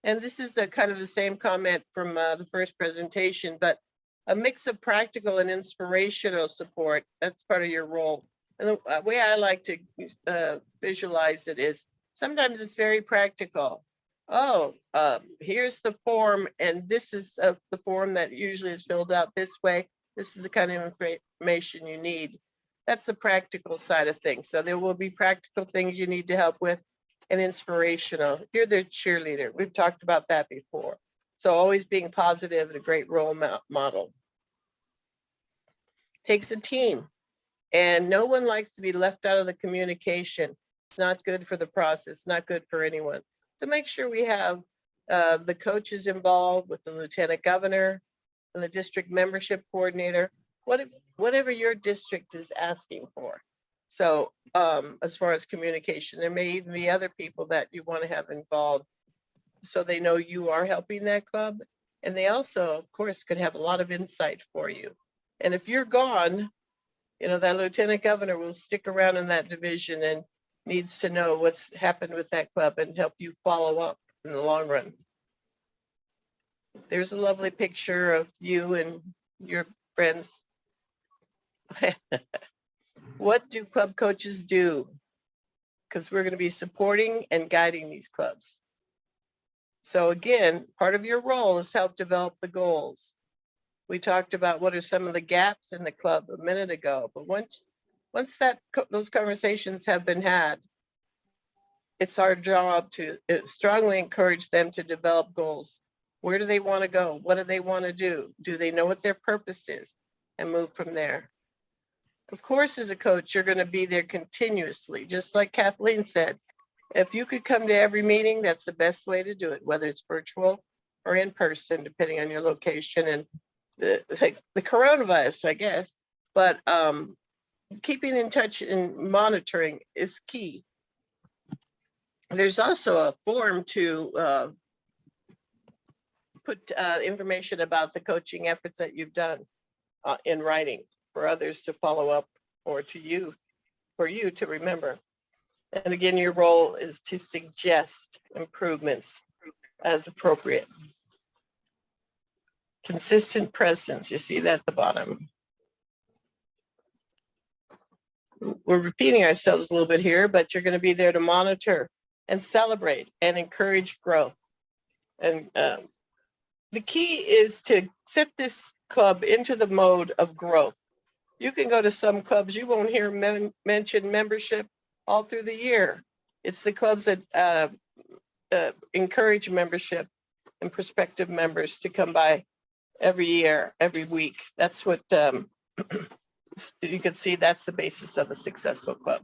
And this is a kind of the same comment from the first presentation, but a mix of practical and inspirational support, that's part of your role. And the way I like to visualize it is sometimes it's very practical. Oh, here's the form, and this is the form that usually is filled out this way. This is the kind of information you need. That's the practical side of things. So there will be practical things you need to help with and inspirational. You're the cheerleader. We've talked about that before. So always being positive and a great role model. Takes a team, and no one likes to be left out of the communication. It's not good for the process, not good for anyone. So make sure we have the coaches involved with the lieutenant governor and the district membership coordinator, whatever your district is asking for. So as far as communication, there may even be other people that you want to have involved so they know you are helping that club. And they also, of course, could have a lot of insight for you. And if you're gone, that lieutenant governor will stick around in that division and needs to know what's happened with that club and help you follow up in the long run. There's a lovely picture of you and your friends. What do club coaches do? Because we're going to be supporting and guiding these clubs. So again, part of your role is help develop the goals. We talked about what are some of the gaps in the club a minute ago, but once those conversations have been had, it's our job to strongly encourage them to develop goals. Where do they want to go? What do they want to do? Do they know what their purpose is? And move from there. Of course, as a coach, you're going to be there continuously, just like Kathleen said. If you could come to every meeting, that's the best way to do it, whether it's virtual or in person, depending on your location and the coronavirus, I guess. But keeping in touch and monitoring is key. There's also a form to put information about the coaching efforts that you've done in writing for others to follow up, or for you to remember. And again, your role is to suggest improvements as appropriate. Consistent presence, you see that at the bottom. We're repeating ourselves a little bit here, but you're going to be there to monitor and celebrate and encourage growth. And the key is to set this club into the mode of growth. You can go to some clubs, you won't hear mention membership all through the year. It's the clubs that encourage membership and prospective members to come by every year, every week. That's what you can see, that's the basis of a successful club.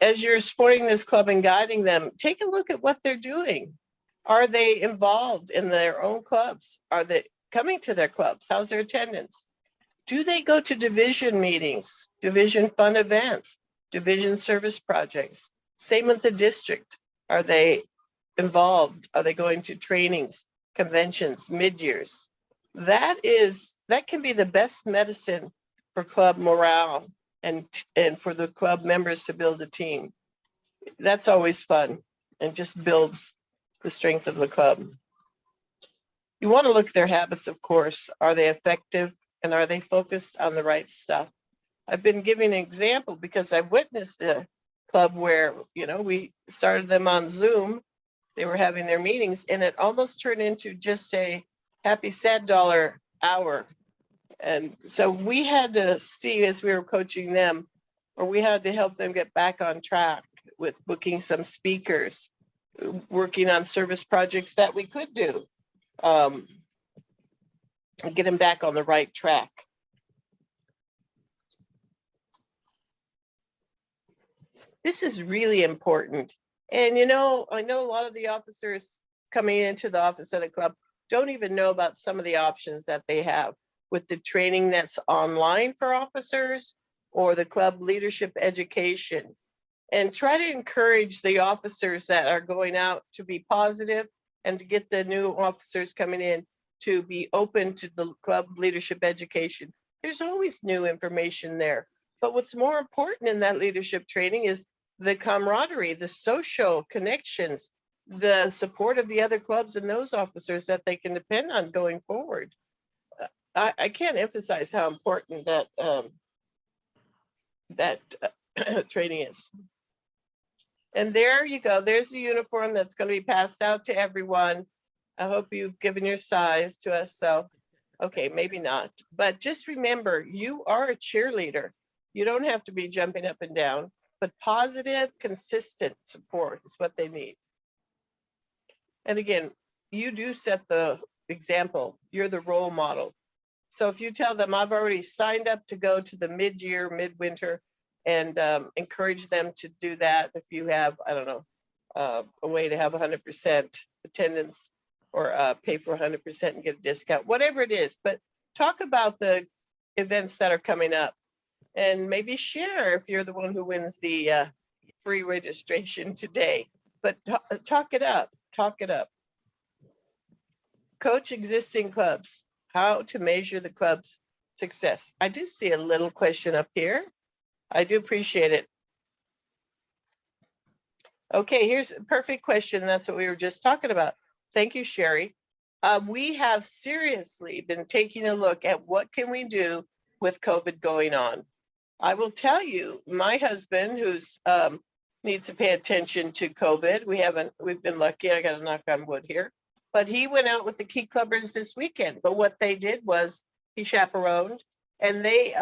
As you're supporting this club and guiding them, take a look at what they're doing. Are they involved in their own clubs? Are they coming to their clubs? How's their attendance? Do they go to division meetings, division fund events, division service projects? Same with the district. Are they involved? Are they going to trainings, conventions, mid-years? That can be the best medicine for club morale and for the club members to build a team. That's always fun and just builds the strength of the club. You want to look at their habits, of course. Are they effective and are they focused on the right stuff? I've been giving an example because I've witnessed a club where, we started them on Zoom. They were having their meetings and it almost turned into just a happy, sad dollar hour. And so we had to see, as we were coaching them, or we had to help them get back on track with booking some speakers, working on service projects that we could do, and get them back on the right track. This is really important. And, I know a lot of the officers coming into the office at a club don't even know about some of the options that they have with the training that's online for officers or the club leadership education. And try to encourage the officers that are going out to be positive and to get the new officers coming in to be open to the club leadership education. There's always new information there. But what's more important in that leadership training is the camaraderie, the social connections, the support of the other clubs and those officers that they can depend on going forward. I can't emphasize how important that training is. And there you go. There's the uniform that's going to be passed out to everyone. I hope you've given your size to us. So, okay, maybe not. But just remember, you are a cheerleader. You don't have to be jumping up and down, but positive, consistent support is what they need. And again, you do set the example. You're the role model. So if you tell them, I've already signed up to go to the mid-year, midwinter, and encourage them to do that. If you have, I don't know, a way to have 100% attendance or pay for 100% and get a discount, whatever it is. But talk about the events that are coming up and maybe share if you're the one who wins the free registration today. But talk it up, talk it up. Coach existing clubs. How to measure the club's success. I do see a little question up here. I do appreciate it. Okay, here's a perfect question. That's what we were just talking about. Thank you, Sherry. We have seriously been taking a look at what can we do with COVID going on. I will tell you, my husband, who's needs to pay attention to COVID. We've been lucky. I got to knock on wood here. But he went out with the Key Clubbers this weekend. But what they did was he chaperoned and they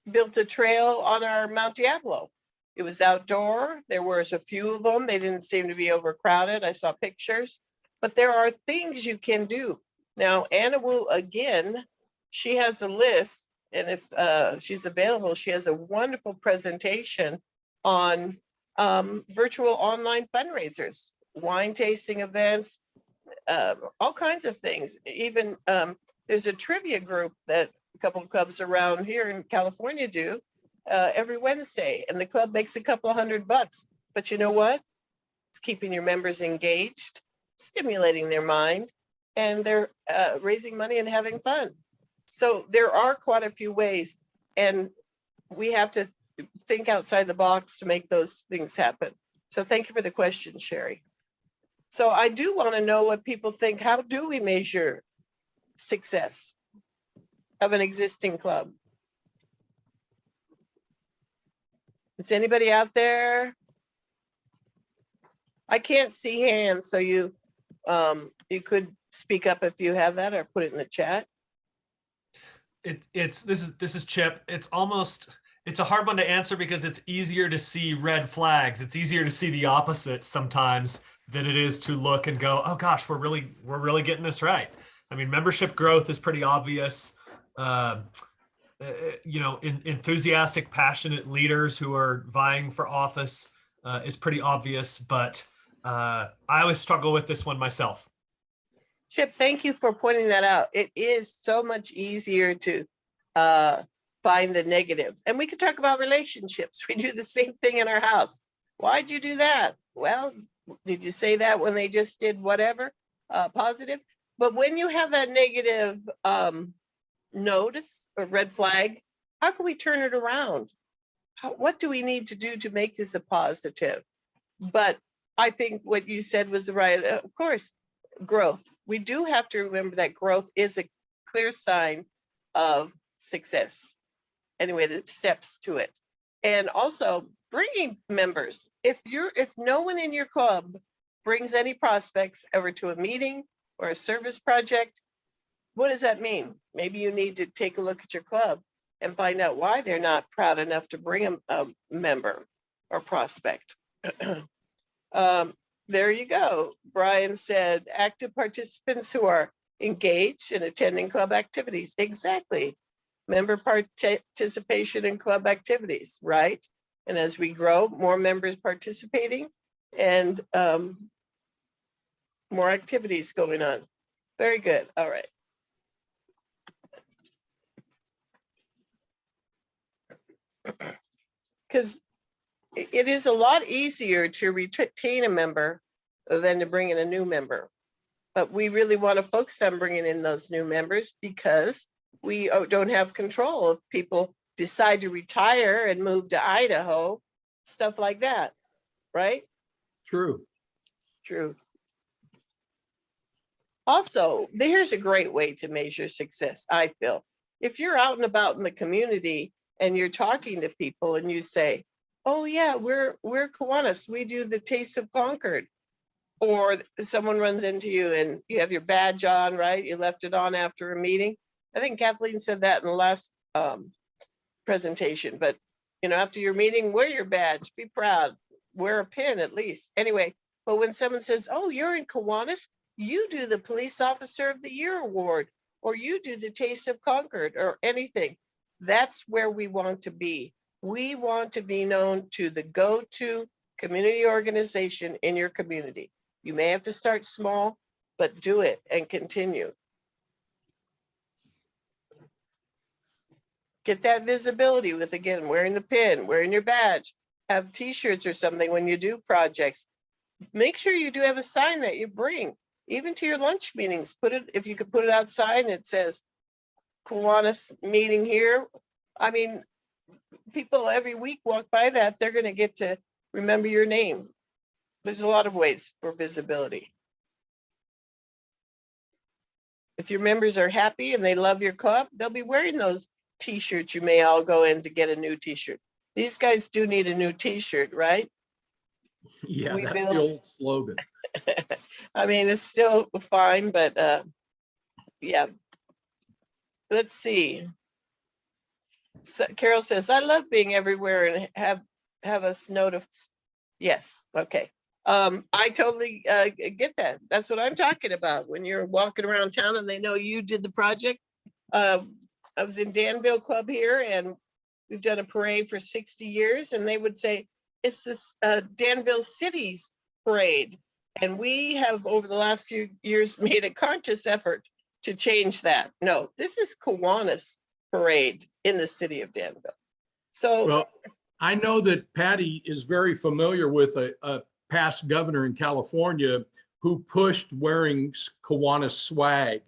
built a trail on our Mount Diablo. It was outdoor. There was a few of them. They didn't seem to be overcrowded. I saw pictures, but there are things you can do. Now, Anna will, again, she has a list, and if she's available, she has a wonderful presentation on virtual online fundraisers, wine tasting events, all kinds of things. Even there's a trivia group that a couple of clubs around here in California do every Wednesday, and the club makes a couple $100. But you know what? It's keeping your members engaged, stimulating their mind, and they're raising money and having fun. So there are quite a few ways, and we have to think outside the box to make those things happen. So thank you for the question, Sherry. So I do want to know what people think. How do we measure success of an existing club? Is anybody out there? I can't see hands, so you could speak up if you have that, or put it in the chat. This is Chip. It's a hard one to answer because it's easier to see red flags. It's easier to see the opposite sometimes than it is to look and go, oh gosh, we're really getting this right. I mean, membership growth is pretty obvious. Enthusiastic, passionate leaders who are vying for office is pretty obvious, but I always struggle with this one myself. Chip, thank you for pointing that out. It is so much easier to find the negative. And we could talk about relationships. We do the same thing in our house. Why'd you do that? Well, did you say that when they just did whatever positive? But when you have that negative notice or red flag, how can we turn it around? What do we need to do to make this a positive? But I think what you said was right. Of course, growth. We do have to remember that growth is a clear sign of success. Anyway, the steps to it. And also bringing members. If no one in your club brings any prospects ever to a meeting or a service project, what does that mean? Maybe you need to take a look at your club and find out why they're not proud enough to bring a member or prospect. There you go. Brian said, active participants who are engaged in attending club activities. Exactly. Member participation in club activities, right? And as we grow, more members participating and more activities going on. Very good. All right. Because it is a lot easier to retain a member than to bring in a new member. But we really want to focus on bringing in those new members because we don't have control if people decide to retire and move to Idaho, stuff like that, right? True. True. Also, here's a great way to measure success, I feel. If you're out and about in the community and you're talking to people and you say, oh yeah, we're Kiwanis, we do the Taste of Concord. Or someone runs into you and you have your badge on, right? You left it on after a meeting. I think Kathleen said that in the last presentation, but after your meeting, wear your badge, be proud, wear a pin at least. Anyway, but when someone says, oh, you're in Kiwanis, you do the Police Officer of the Year Award, or you do the Taste of Concord or anything, that's where we want to be. We want to be known to the go-to community organization in your community. You may have to start small, but do it and continue. Get that visibility with, again, wearing the pin, wearing your badge, have t-shirts or something when you do projects. Make sure you do have a sign that you bring, even to your lunch meetings. Put it, if you could put it outside and it says Kiwanis meeting here. I mean, people every week walk by that, they're going to get to remember your name. There's a lot of ways for visibility. If your members are happy and they love your club, they'll be wearing those t-shirts. You may all go in to get a new t-shirt. These guys do need a new t-shirt, right? Yeah, that's the old slogan. I mean, it's still fine, but yeah. Let's see. So Carol says, I love being everywhere and have us notice. Yes, okay. I totally get that. That's what I'm talking about. When you're walking around town and they know you did the project. I was in Danville Club here, and we've done a parade for 60 years, and they would say, it's this Danville City's parade. And we have, over the last few years, made a conscious effort to change that. No, this is Kiwanis parade in the city of Danville. So, Well, I know that Patti is very familiar with a past governor in California who pushed wearing Kiwanis swag.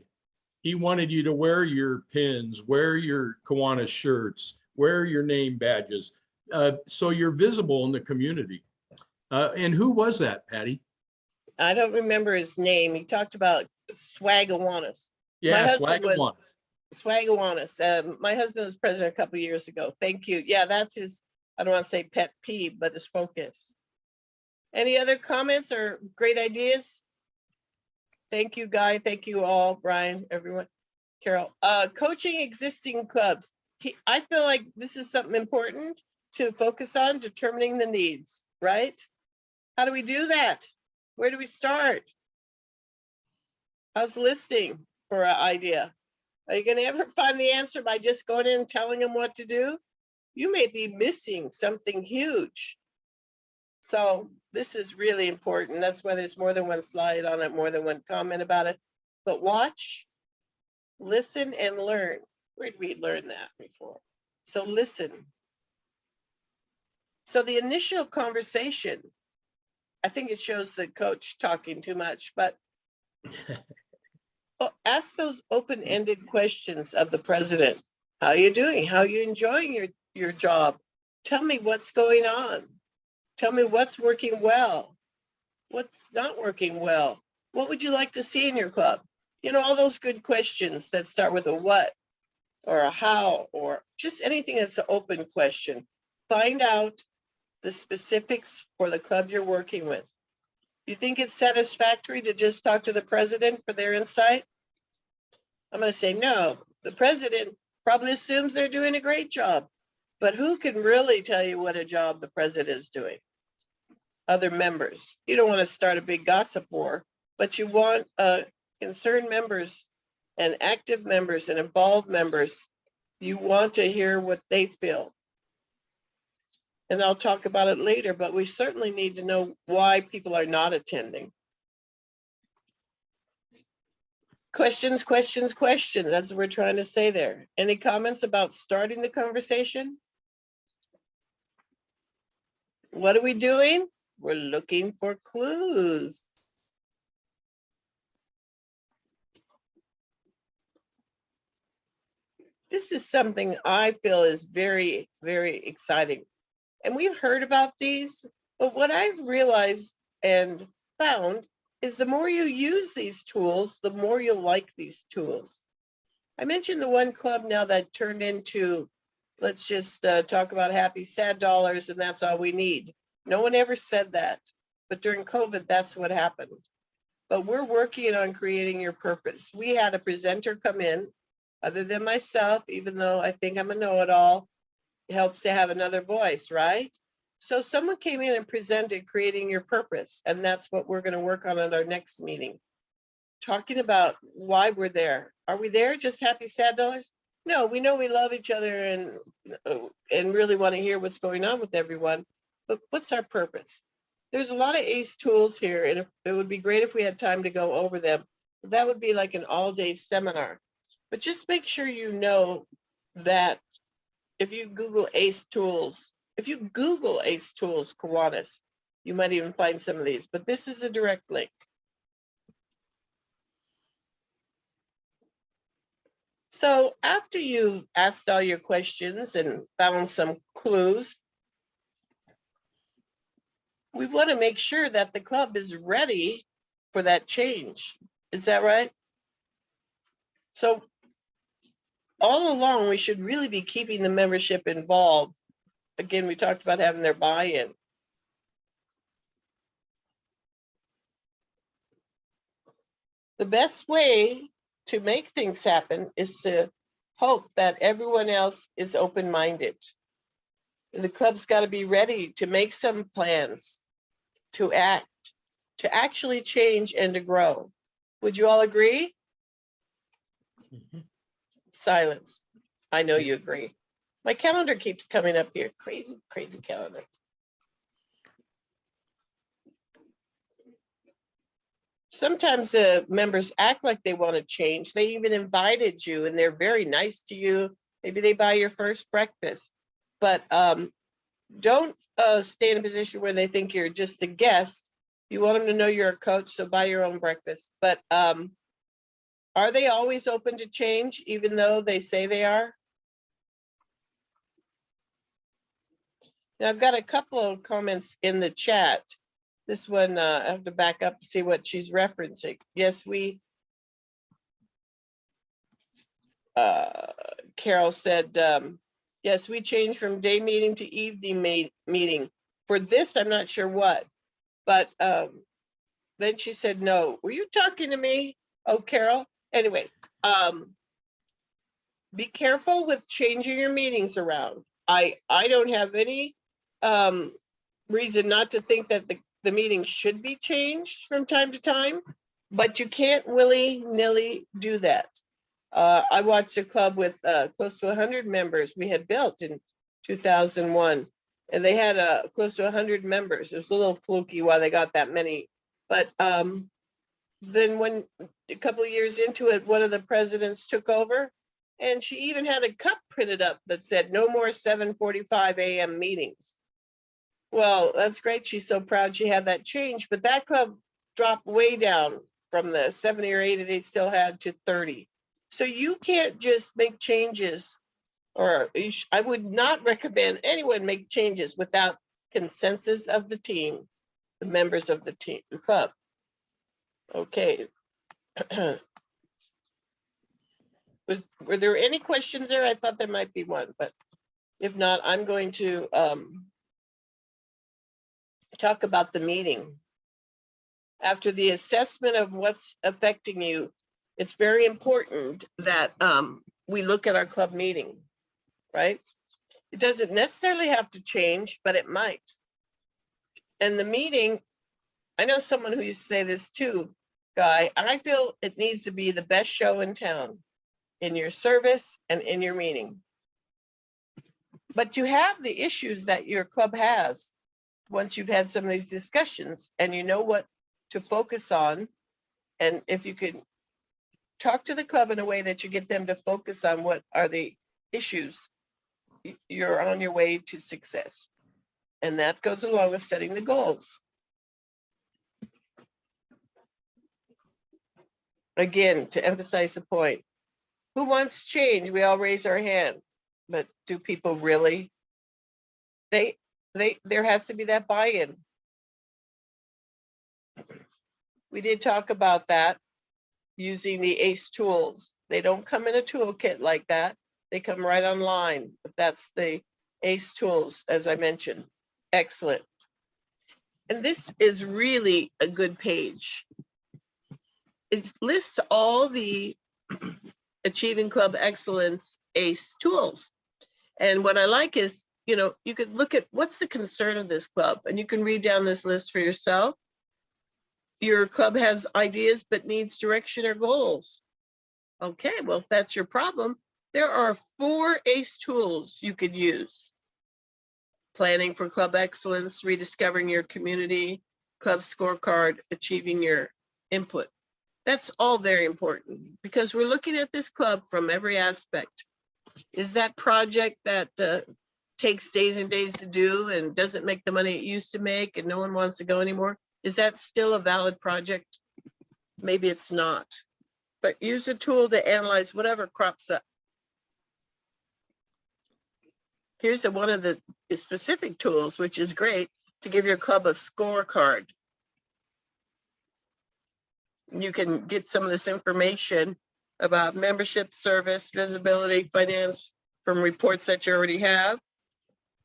He wanted you to wear your pins, wear your Kiwanis shirts, wear your name badges, so you're visible in the community. And who was that, Patti? I don't remember his name. He talked about Swagawanis. Yeah, My husband Swagawan. was Swagawanis. My husband was president a couple of years ago. Thank you. Yeah, that's his, I don't want to say pet peeve, but his focus. Any other comments or great ideas? Thank you, Guy. Thank you all, Brian, everyone. Carol, coaching existing clubs. I feel like this is something important to focus on, determining the needs, right? How do we do that? Where do we start? How's listing for an idea? Are you going to ever find the answer by just going in and telling them what to do? You may be missing something huge. So this is really important. That's why there's more than one slide on it, more than one comment about it. But watch, listen, and learn. Where did we learn that before? So listen. So the initial conversation, I think it shows the coach talking too much, but ask those open-ended questions of the president. How are you doing? How are you enjoying your job? Tell me what's going on. Tell me what's working well. What's not working well. What would you like to see in your club? You know, all those good questions that start with a what or a how, or just anything that's an open question. Find out the specifics for the club you're working with. You think it's satisfactory to just talk to the president for their insight? I'm going to say no. The president probably assumes they're doing a great job, but who can really tell you what a job the president is doing? Other members. You don't want to start a big gossip war, but you want concerned members and active members and involved members. You want to hear what they feel. And I'll talk about it later, but we certainly need to know why people are not attending. Questions, questions, questions. That's what we're trying to say there. Any comments about starting the conversation? What are we doing? We're looking for clues. This is something I feel is very, very exciting. And we've heard about these, but what I've realized and found is the more you use these tools, the more you'll like these tools. I mentioned the one club now that turned into, let's just talk about happy, sad dollars, and that's all we need. No one ever said that, but during COVID, that's what happened. But we're working on creating your purpose. We had a presenter come in, other than myself, even though I think I'm a know-it-all, it helps to have another voice, right? So someone came in and presented creating your purpose, and that's what we're going to work on at our next meeting. Talking about why we're there. Are we there just happy, sad dollars? No, we know we love each other and really want to hear what's going on with everyone, but what's our purpose? There's a lot of ACE tools here, and it would be great if we had time to go over them. That would be like an all-day seminar. But just make sure you know that if you Google ACE tools, Kiwanis, you might even find some of these, but this is a direct link. So after you've asked all your questions and found some clues, we want to make sure that the club is ready for that change. Is that right? So all along, we should really be keeping the membership involved. Again, we talked about having their buy-in. The best way to make things happen is to hope that everyone else is open-minded. The club's got to be ready to make some plans, to act, to actually change and to grow. Would you all agree? Silence. I know you agree. My calendar keeps coming up here. Crazy, crazy calendar. Sometimes the members act like they want to change. They even invited you and they're very nice to you. Maybe they buy your first breakfast, but don't stay in a position where they think you're just a guest. You want them to know you're a coach, so buy your own breakfast. But are they always open to change, even though they say they are? Now, I've got a couple of comments in the chat. This one, I have to back up to see what she's referencing. Yes, Carol said, yes, we changed from day meeting to evening meeting. For this, I'm not sure what, but then she said, no. Were you talking to me? Oh, Carol? Anyway, be careful with changing your meetings around. I don't have any reason not to think that the meeting should be changed from time to time, but you can't willy-nilly do that. I watched a club with close to 100 members we had built in 2001, and they had close to 100 members. It was a little fluky why they got that many, but then when a couple of years into it, one of the presidents took over, and she even had a cup printed up that said no more 7:45 a.m. meetings. Well, that's great. She's so proud she had that change, but that club dropped way down from the 70 or 80 they still had to 30. So you can't just make changes, or I would not recommend anyone make changes without consensus of the team, the members of the team, the club. Okay. Were there any questions there? I thought there might be one, but if not, I'm going to talk about the meeting. After the assessment of what's affecting you, it's very important that we look at our club meeting, right? It doesn't necessarily have to change, but it might. And the meeting, I know someone who used to say this too, Guy, I feel it needs to be the best show in town, in your service and in your meeting. But you have the issues that your club has once you've had some of these discussions, and you know what to focus on. And if you could talk to the club in a way that you get them to focus on what are the issues, you're on your way to success. And that goes along with setting the goals. Again, to emphasize the point, who wants change? We all raise our hand, but do people really? There has to be that buy-in. We did talk about that, using the ACE tools. They don't come in a toolkit like that. They come right online. But that's the ACE tools, as I mentioned. Excellent. And this is really a good page. It lists all the Achieving Club Excellence ACE tools. And what I like is, you know, you could look at what's the concern of this club, and you can read down this list for yourself. Your club has ideas but needs direction or goals. Okay, well, if that's your problem, there are 4 ACE tools you could use. Planning for club excellence, rediscovering your community, club scorecard, achieving your input. That's all very important because we're looking at this club from every aspect. Is that project that takes days and days to do and doesn't make the money it used to make and no one wants to go anymore? Is that still a valid project? Maybe it's not, but use a tool to analyze whatever crops up. Here's one of the specific tools, which is great, to give your club a scorecard. You can get some of this information about membership, service, visibility, finance from reports that you already have.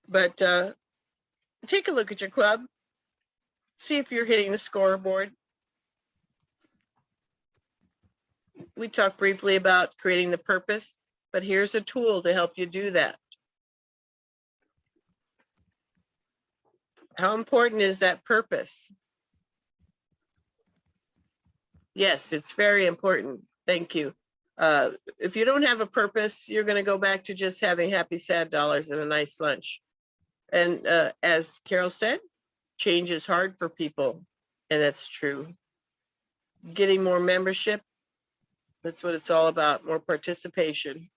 But take a look at your club. See if you're hitting the scoreboard. We talked briefly about creating the purpose, but here's a tool to help you do that. How important is that purpose? Yes, it's very important. Thank you. If you don't have a purpose, you're going to go back to just having happy, sad dollars and a nice lunch. And as Carol said, change is hard for people, and that's true. Getting more membership, that's what it's all about, more participation.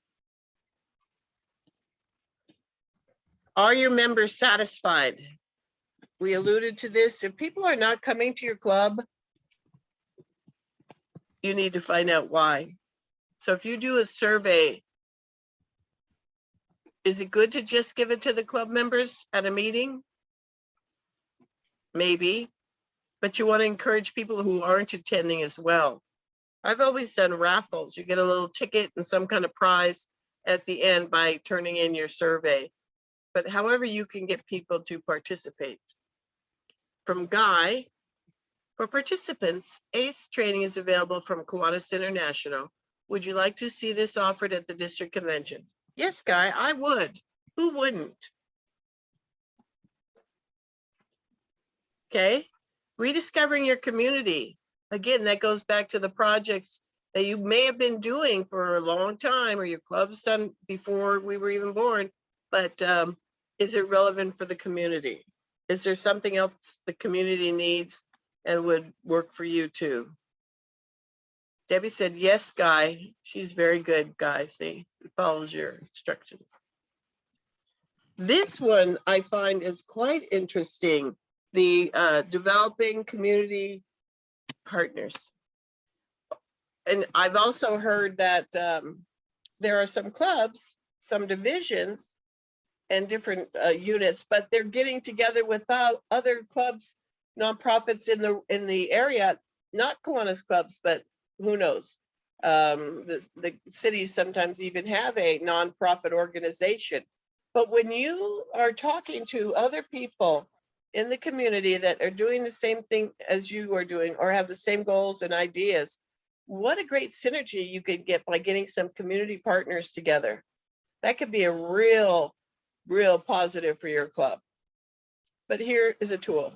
Are your members satisfied? We alluded to this. If people are not coming to your club, you need to find out why. So if you do a survey, is it good to just give it to the club members at a meeting? Maybe, but you want to encourage people who aren't attending as well. I've always done raffles. You get a little ticket and some kind of prize at the end by turning in your survey. But however you can get people to participate. From Guy, for participants, ACE training is available from Kiwanis International. Would you like to see this offered at the district convention? Yes, Guy, I would. Who wouldn't? Okay, rediscovering your community. Again, that goes back to the projects that you may have been doing for a long time, or your club's done before we were even born, but is it relevant for the community? Is there something else the community needs and would work for you too? Debbie said, yes, Guy. She's very good, Guy. See, follows your instructions. This one I find is quite interesting. The developing community partners. And I've also heard that there are some clubs, some divisions and different units, but they're getting together with other clubs, nonprofits in the area, not Kiwanis clubs, but who knows? The cities sometimes even have a nonprofit organization. But when you are talking to other people in the community that are doing the same thing as you are doing, or have the same goals and ideas, what a great synergy you could get by getting some community partners together. That could be a real positive for your club. But here is a tool.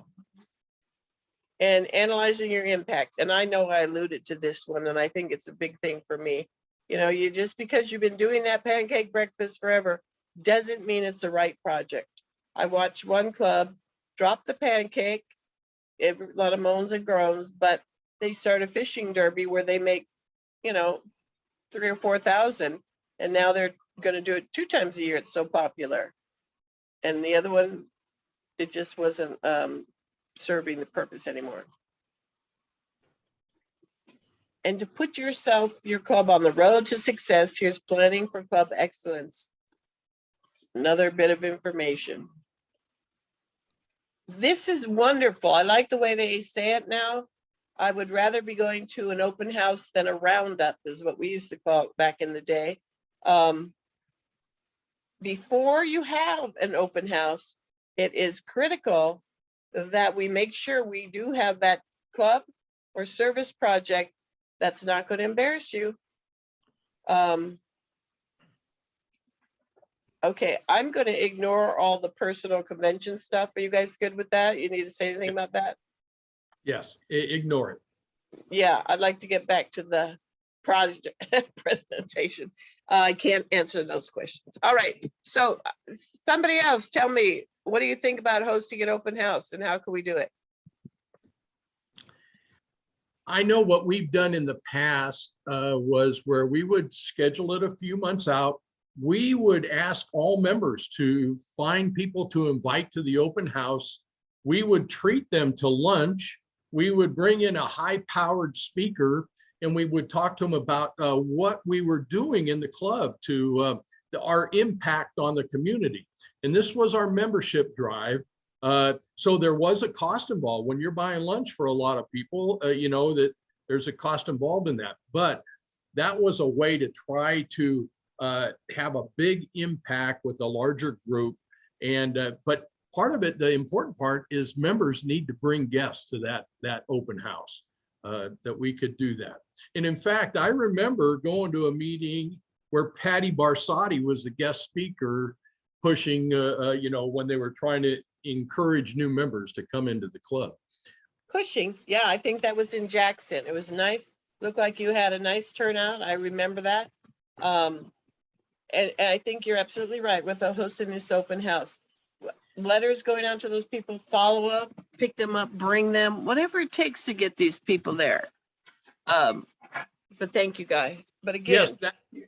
And analyzing your impact. And I know I alluded to this one, and I think it's a big thing for me. You know, you just because you've been doing that pancake breakfast forever doesn't mean it's the right project. I watched one club drop the pancake, a lot of moans and groans, but they start a fishing derby where they make, you know, 3,000 or 4,000, and now they're going to do it 2 times a year. It's so popular. And the other one, it just wasn't serving the purpose anymore. And to put your club on the road to success, here's planning for club excellence. Another bit of information. This is wonderful. I like the way they say it now. I would rather be going to an open house than a roundup, is what we used to call it back in the day. Before you have an open house, it is critical that we make sure we do have that club or service project that's not going to embarrass you. Okay, I'm going to ignore all the personal convention stuff. Are you guys good with that? You need to say anything about that? Yes, ignore it. Yeah, I'd like to get back to the project presentation. I can't answer those questions. All right, so somebody else tell me, what do you think about hosting an open house and how can we do it? I know what we've done in the past was where we would schedule it a few months out. We would ask all members to find people to invite to the open house. We would treat them to lunch. We would bring in a high-powered speaker, and we would talk to them about what we were doing in the club to our impact on the community. And this was our membership drive. So there was a cost involved. When you're buying lunch for a lot of people, you know that there's a cost involved in that. But that was a way to try to have a big impact with a larger group. And but part of it, the important part is members need to bring guests to that open house, that we could do that. And in fact, I remember going to a meeting where Patti Barsotti was the guest speaker pushing, when they were trying to encourage new members to come into the club. Pushing. Yeah, I think that was in Jackson. It was nice. Looked like you had a nice turnout. I remember that. And I think you're absolutely right with hosting this open house. Letters going out to those people, follow up, pick them up, bring them, whatever it takes to get these people there. But thank you, Guy. But again, Yes,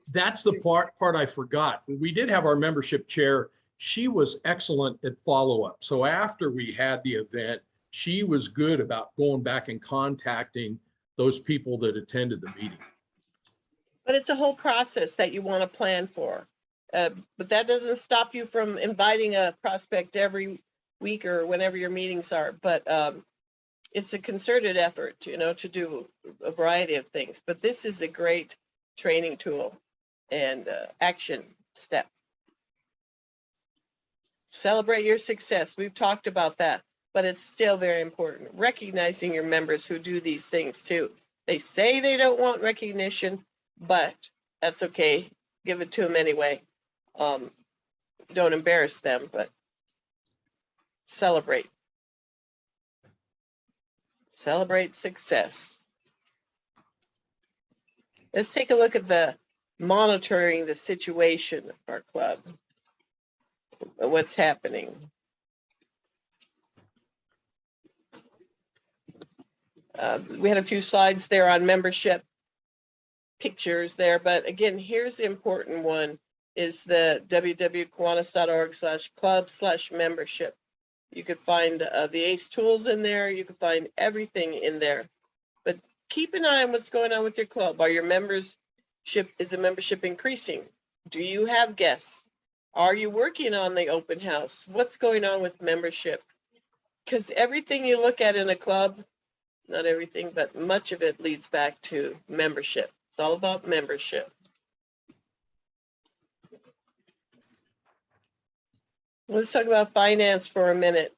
that's the part I forgot. We did have our membership chair. She was excellent at follow-up. So after we had the event, she was good about going back and contacting those people that attended the meeting. but it's a whole process that you want to plan for. But that doesn't stop you from inviting a prospect every week or whenever your meetings are. But it's a concerted effort, to do a variety of things. But this is a great training tool and action step. Celebrate your success. We've talked about that, but it's still very important. Recognizing your members who do these things too. They say they don't want recognition, but that's okay. Give it to them anyway. Don't embarrass them, but celebrate. Celebrate success. Let's take a look at the monitoring the situation of our club. What's happening. We had a few slides there on membership pictures there, but again, here's the important one is the www.kiwanis.org/club/membership. You could find the ACE tools in there. You can find everything in there, but keep an eye on what's going on with your club. Are your membership, is the membership increasing? Do you have guests? Are you working on the open house? What's going on with membership? Because everything you look at in a club, not everything, but much of it leads back to membership. It's all about membership. Let's talk about finance for a minute.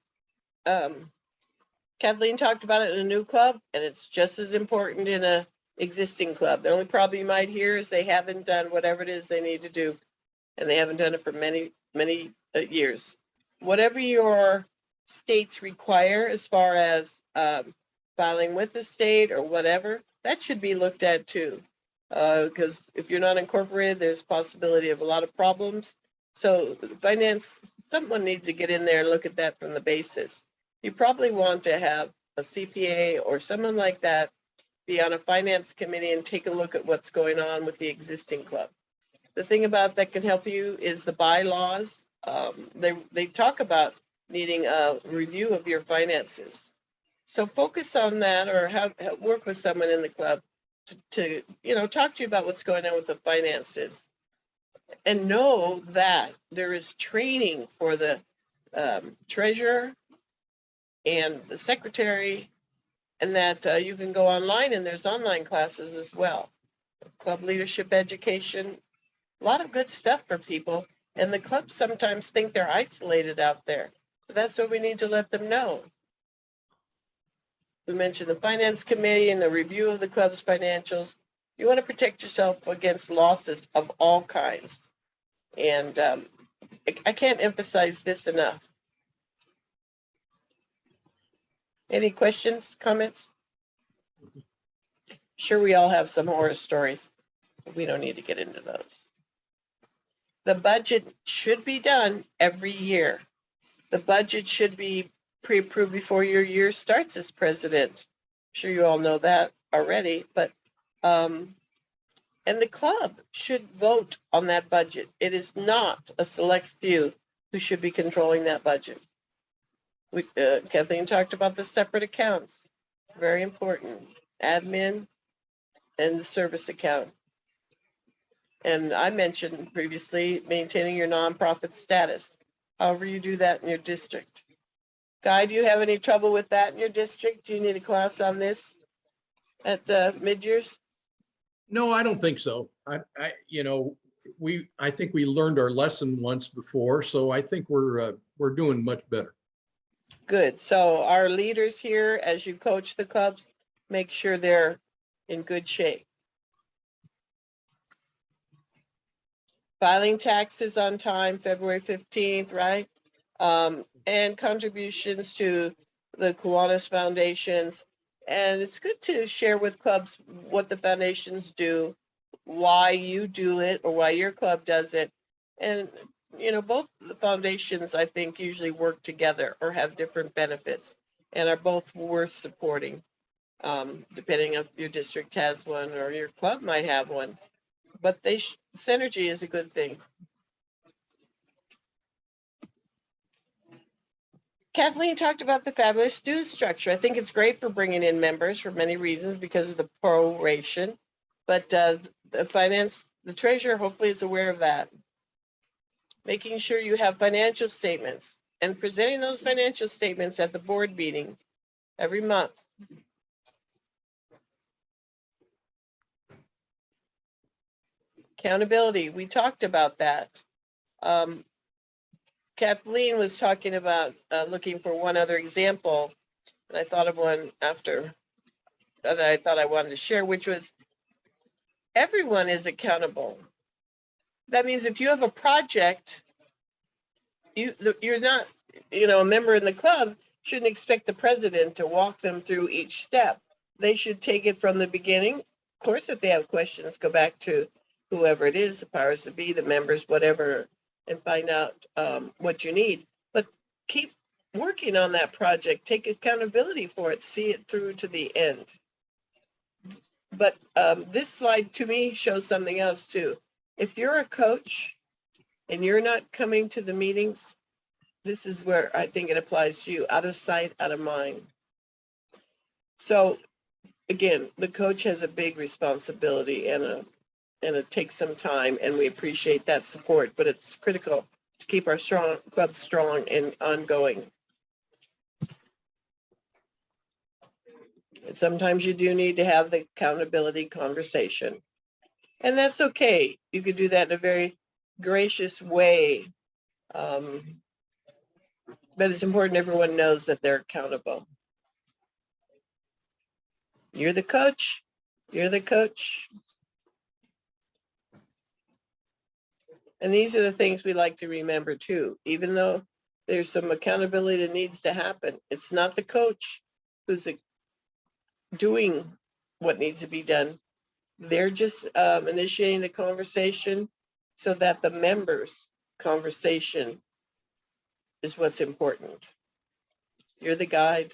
Kathleen talked about it in a new club, and it's just as important in a existing club. The only problem you might hear is they haven't done whatever it is they need to do, and they haven't done it for many, many years. Whatever your states require as far as filing with the state or whatever, that should be looked at too. Because if you're not incorporated, there's a possibility of a lot of problems. So finance, someone needs to get in there and look at that from the basis. You probably want to have a CPA or someone like that be on a finance committee and take a look at what's going on with the existing club. The thing about that can help you is the bylaws. They talk about needing a review of your finances. So focus on that, or work with someone in the club to talk to you about what's going on with the finances. And know that there is training for the treasurer and the secretary, and that you can go online, and there's online classes as well. Club leadership education, a lot of good stuff for people. And the clubs sometimes think they're isolated out there. So that's what we need to let them know. We mentioned the finance committee and the review of the club's financials. You want to protect yourself against losses of all kinds. And I can't emphasize this enough. Any questions, comments? Sure, we all have some horror stories, but we don't need to get into those. The budget should be done every year. The budget should be pre-approved before your year starts as president. I'm sure you all know that already, but and the club should vote on that budget. It is not a select few who should be controlling that budget. Kathleen talked about the separate accounts, very important, admin and the service account. And I mentioned previously maintaining your nonprofit status, however you do that in your district. Guy, do you have any trouble with that in your district? Do you need a class on this at mid-years? No, I don't think so. I think we learned our lesson once before, so I think we're doing much better. Good. So our leaders here, as you coach the clubs, make sure they're in good shape. filing taxes on time, February 15th, right? And contributions to the Kiwanis foundations. And it's good to share with clubs what the foundations do, why you do it or why your club does it. And, you know, both the foundations, I think, usually work together or have different benefits and are both worth supporting, depending if your district has one or your club might have one. But synergy is a good thing. Kathleen talked about the fabulous dues structure. I think it's great for bringing in members for many reasons because of the proration, but the treasurer hopefully is aware of that. Making sure you have financial statements and presenting those financial statements at the board meeting every month. Accountability, we talked about that. Kathleen was talking about looking for one other example, and I thought of one after that I thought I wanted to share, which was everyone is accountable. That means if you have a project, you're not, a member in the club shouldn't expect the president to walk them through each step. They should take it from the beginning. Of course, if they have questions, go back to whoever it is, the powers that be, the members, whatever, and find out what you need. But keep working on that project. Take accountability for it. See it through to the end. But this slide to me shows something else too. If you're a coach and you're not coming to the meetings, this is where I think it applies to you. Out of sight, out of mind. So again, the coach has a big responsibility and it takes some time, and we appreciate that support, but it's critical to keep our club strong and ongoing. And sometimes you do need to have the accountability conversation, and that's okay. You could do that in a very gracious way, but it's important everyone knows that they're accountable. You're the coach. You're the coach. And these are the things we like to remember too, even though there's some accountability that needs to happen. It's not the coach who's doing what needs to be done. They're just initiating the conversation so that the members' conversation is what's important. You're the guide.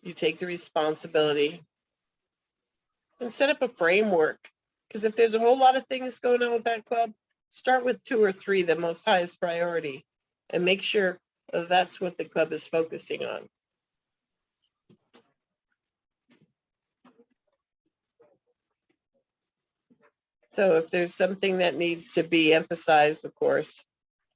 You take the responsibility and set up a framework. Because if there's a whole lot of things going on with that club, start with 2 or 3, the most highest priority, and make sure that's what the club is focusing on. So if there's something that needs to be emphasized, of course,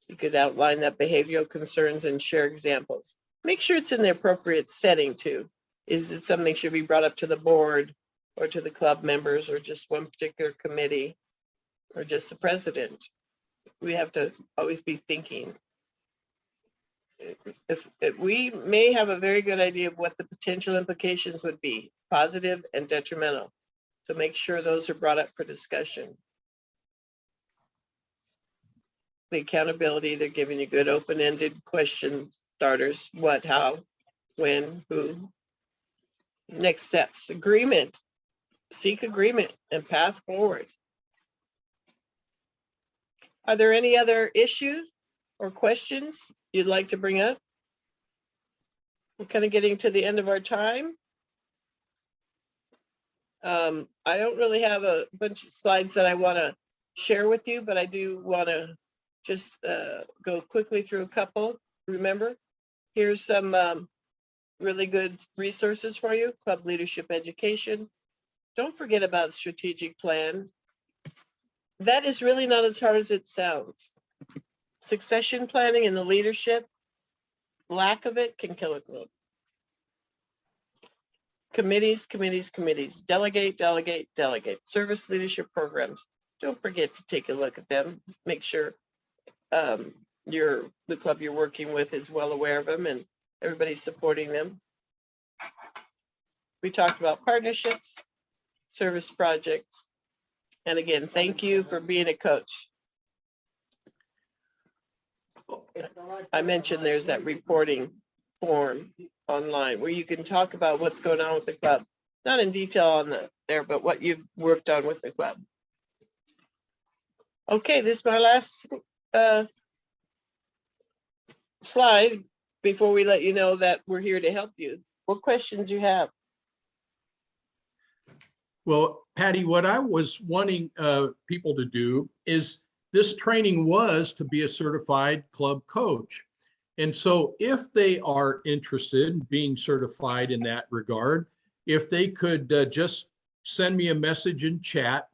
you could outline that behavioral concerns and share examples. Make sure it's in the appropriate setting too. Is it something that should be brought up to the board or to the club members or just one particular committee or just the president? We have to always be thinking. If we may have a very good idea of what the potential implications would be, positive and detrimental. So make sure those are brought up for discussion. The accountability, they're giving you good open-ended question starters: what, how, when, who. Next steps: agreement. Seek agreement and path forward. Are there any other issues or questions you'd like to bring up? We're kind of getting to the end of our time. I don't really have a bunch of slides that I want to share with you, but I do want to just go quickly through a couple. Remember, here's some really good resources for you. Club leadership education. Don't forget about strategic plan. That is really not as hard as it sounds. Succession planning and the leadership, lack of it can kill a club. Committees, committees, committees. Delegate, delegate, delegate. Service leadership programs. Don't forget to take a look at them. Make sure the club you're working with is well aware of them and everybody's supporting them. We talked about partnerships, service projects. And again, thank you for being a coach. I mentioned there's that reporting form online where you can talk about what's going on with the club. Not in detail on there, but what you've worked on with the club. Okay, this is my last slide before we let you know that we're here to help you. What questions you have? Well, Patti, what I was wanting people to do is this training was to be a certified club coach. And so if they are interested in being certified in that regard, if they could just send me a message in chat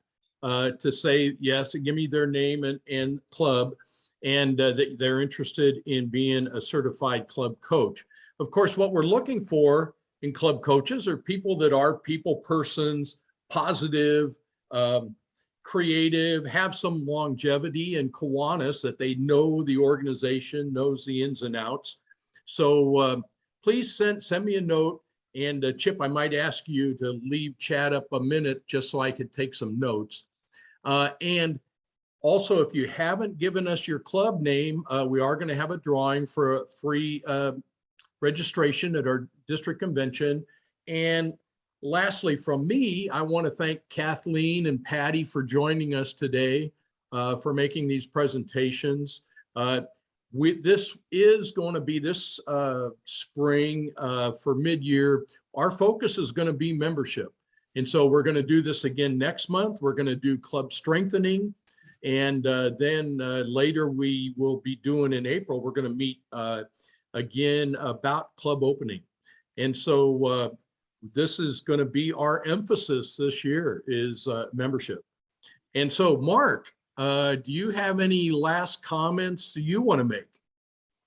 to say, yes, give me their name and club, and that they're interested in being a certified club coach. Of course, what we're looking for in club coaches are people that are people persons, positive, creative, have some longevity in Kiwanis, that they know the organization, knows the ins and outs. So please send me a note. And Chip, I might ask you to leave chat up a minute just so I could take some notes. And also, if you haven't given us your club name, we are going to have a drawing for a free registration at our district convention. And lastly, from me, I want to thank Kathleen and Patti for joining us today, for making these presentations. This is going to be this spring for mid-year. Our focus is going to be membership. And so we're going to do this again next month. We're going to do club strengthening. And then later we will be doing in April, we're going to meet again about club opening. And so this is going to be our emphasis this year is membership. And so Mark, do you have any last comments you want to make?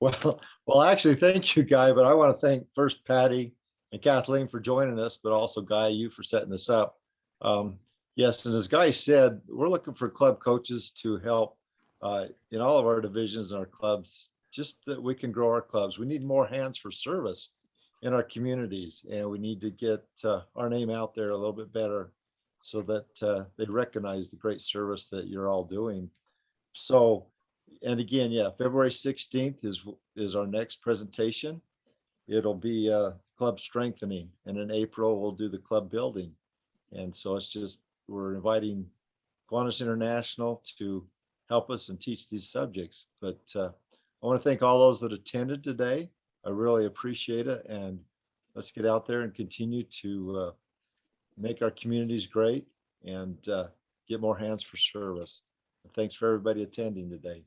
Well, actually, thank you, Guy, but I want to thank first Patti and Kathleen for joining us, but also Guy, you for setting this up. Yes, and as Guy said, we're looking for club coaches to help in all of our divisions and our clubs, just that we can grow our clubs. We need more hands for service in our communities, and we need to get our name out there a little bit better so that they recognize the great service that you're all doing. So, and again, yeah, February 16th is our next presentation. It'll be club strengthening, and in April we'll do the club building. And so it's just, we're inviting Kiwanis International to help us and teach these subjects. But I want to thank all those that attended today. I really appreciate it, and let's get out there and continue to make our communities great and get more hands for service. Thanks for everybody attending today.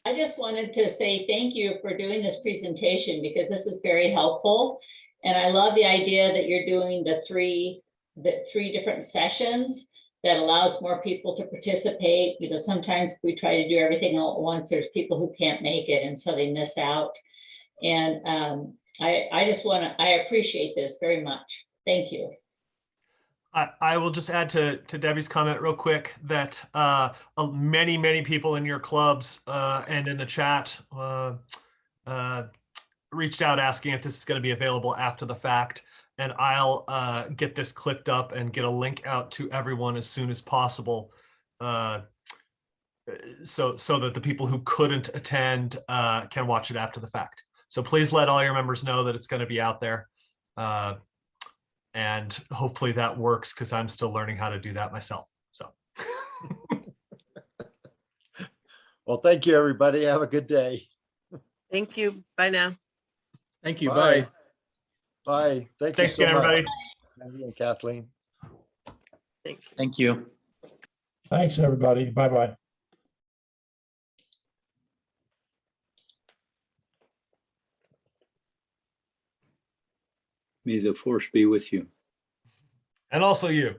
I just wanted to say thank you for doing this presentation, because this is very helpful. And I love the idea that you're doing the three different sessions that allows more people to participate, because sometimes we try to do everything all at once. There's people who can't make it, and so they miss out. And I appreciate this very much. Thank you. I will just add to Debbie's comment real quick that many people in your clubs and in the chat reached out asking if this is going to be available after the fact. And I'll get this clipped up and get a link out to everyone as soon as possible, so that the people who couldn't attend can watch it after the fact. So please let all your members know that it's going to be out there. And hopefully that works, because I'm still learning how to do that myself. So. Well, thank you, everybody. Have a good day. Thank you. Bye now. Thank you. Bye. Bye. Bye. Thanks you so again, much, everybody. Andy and Kathleen. Thank you. Thanks, everybody. Bye-bye. May the force be with you. And also you.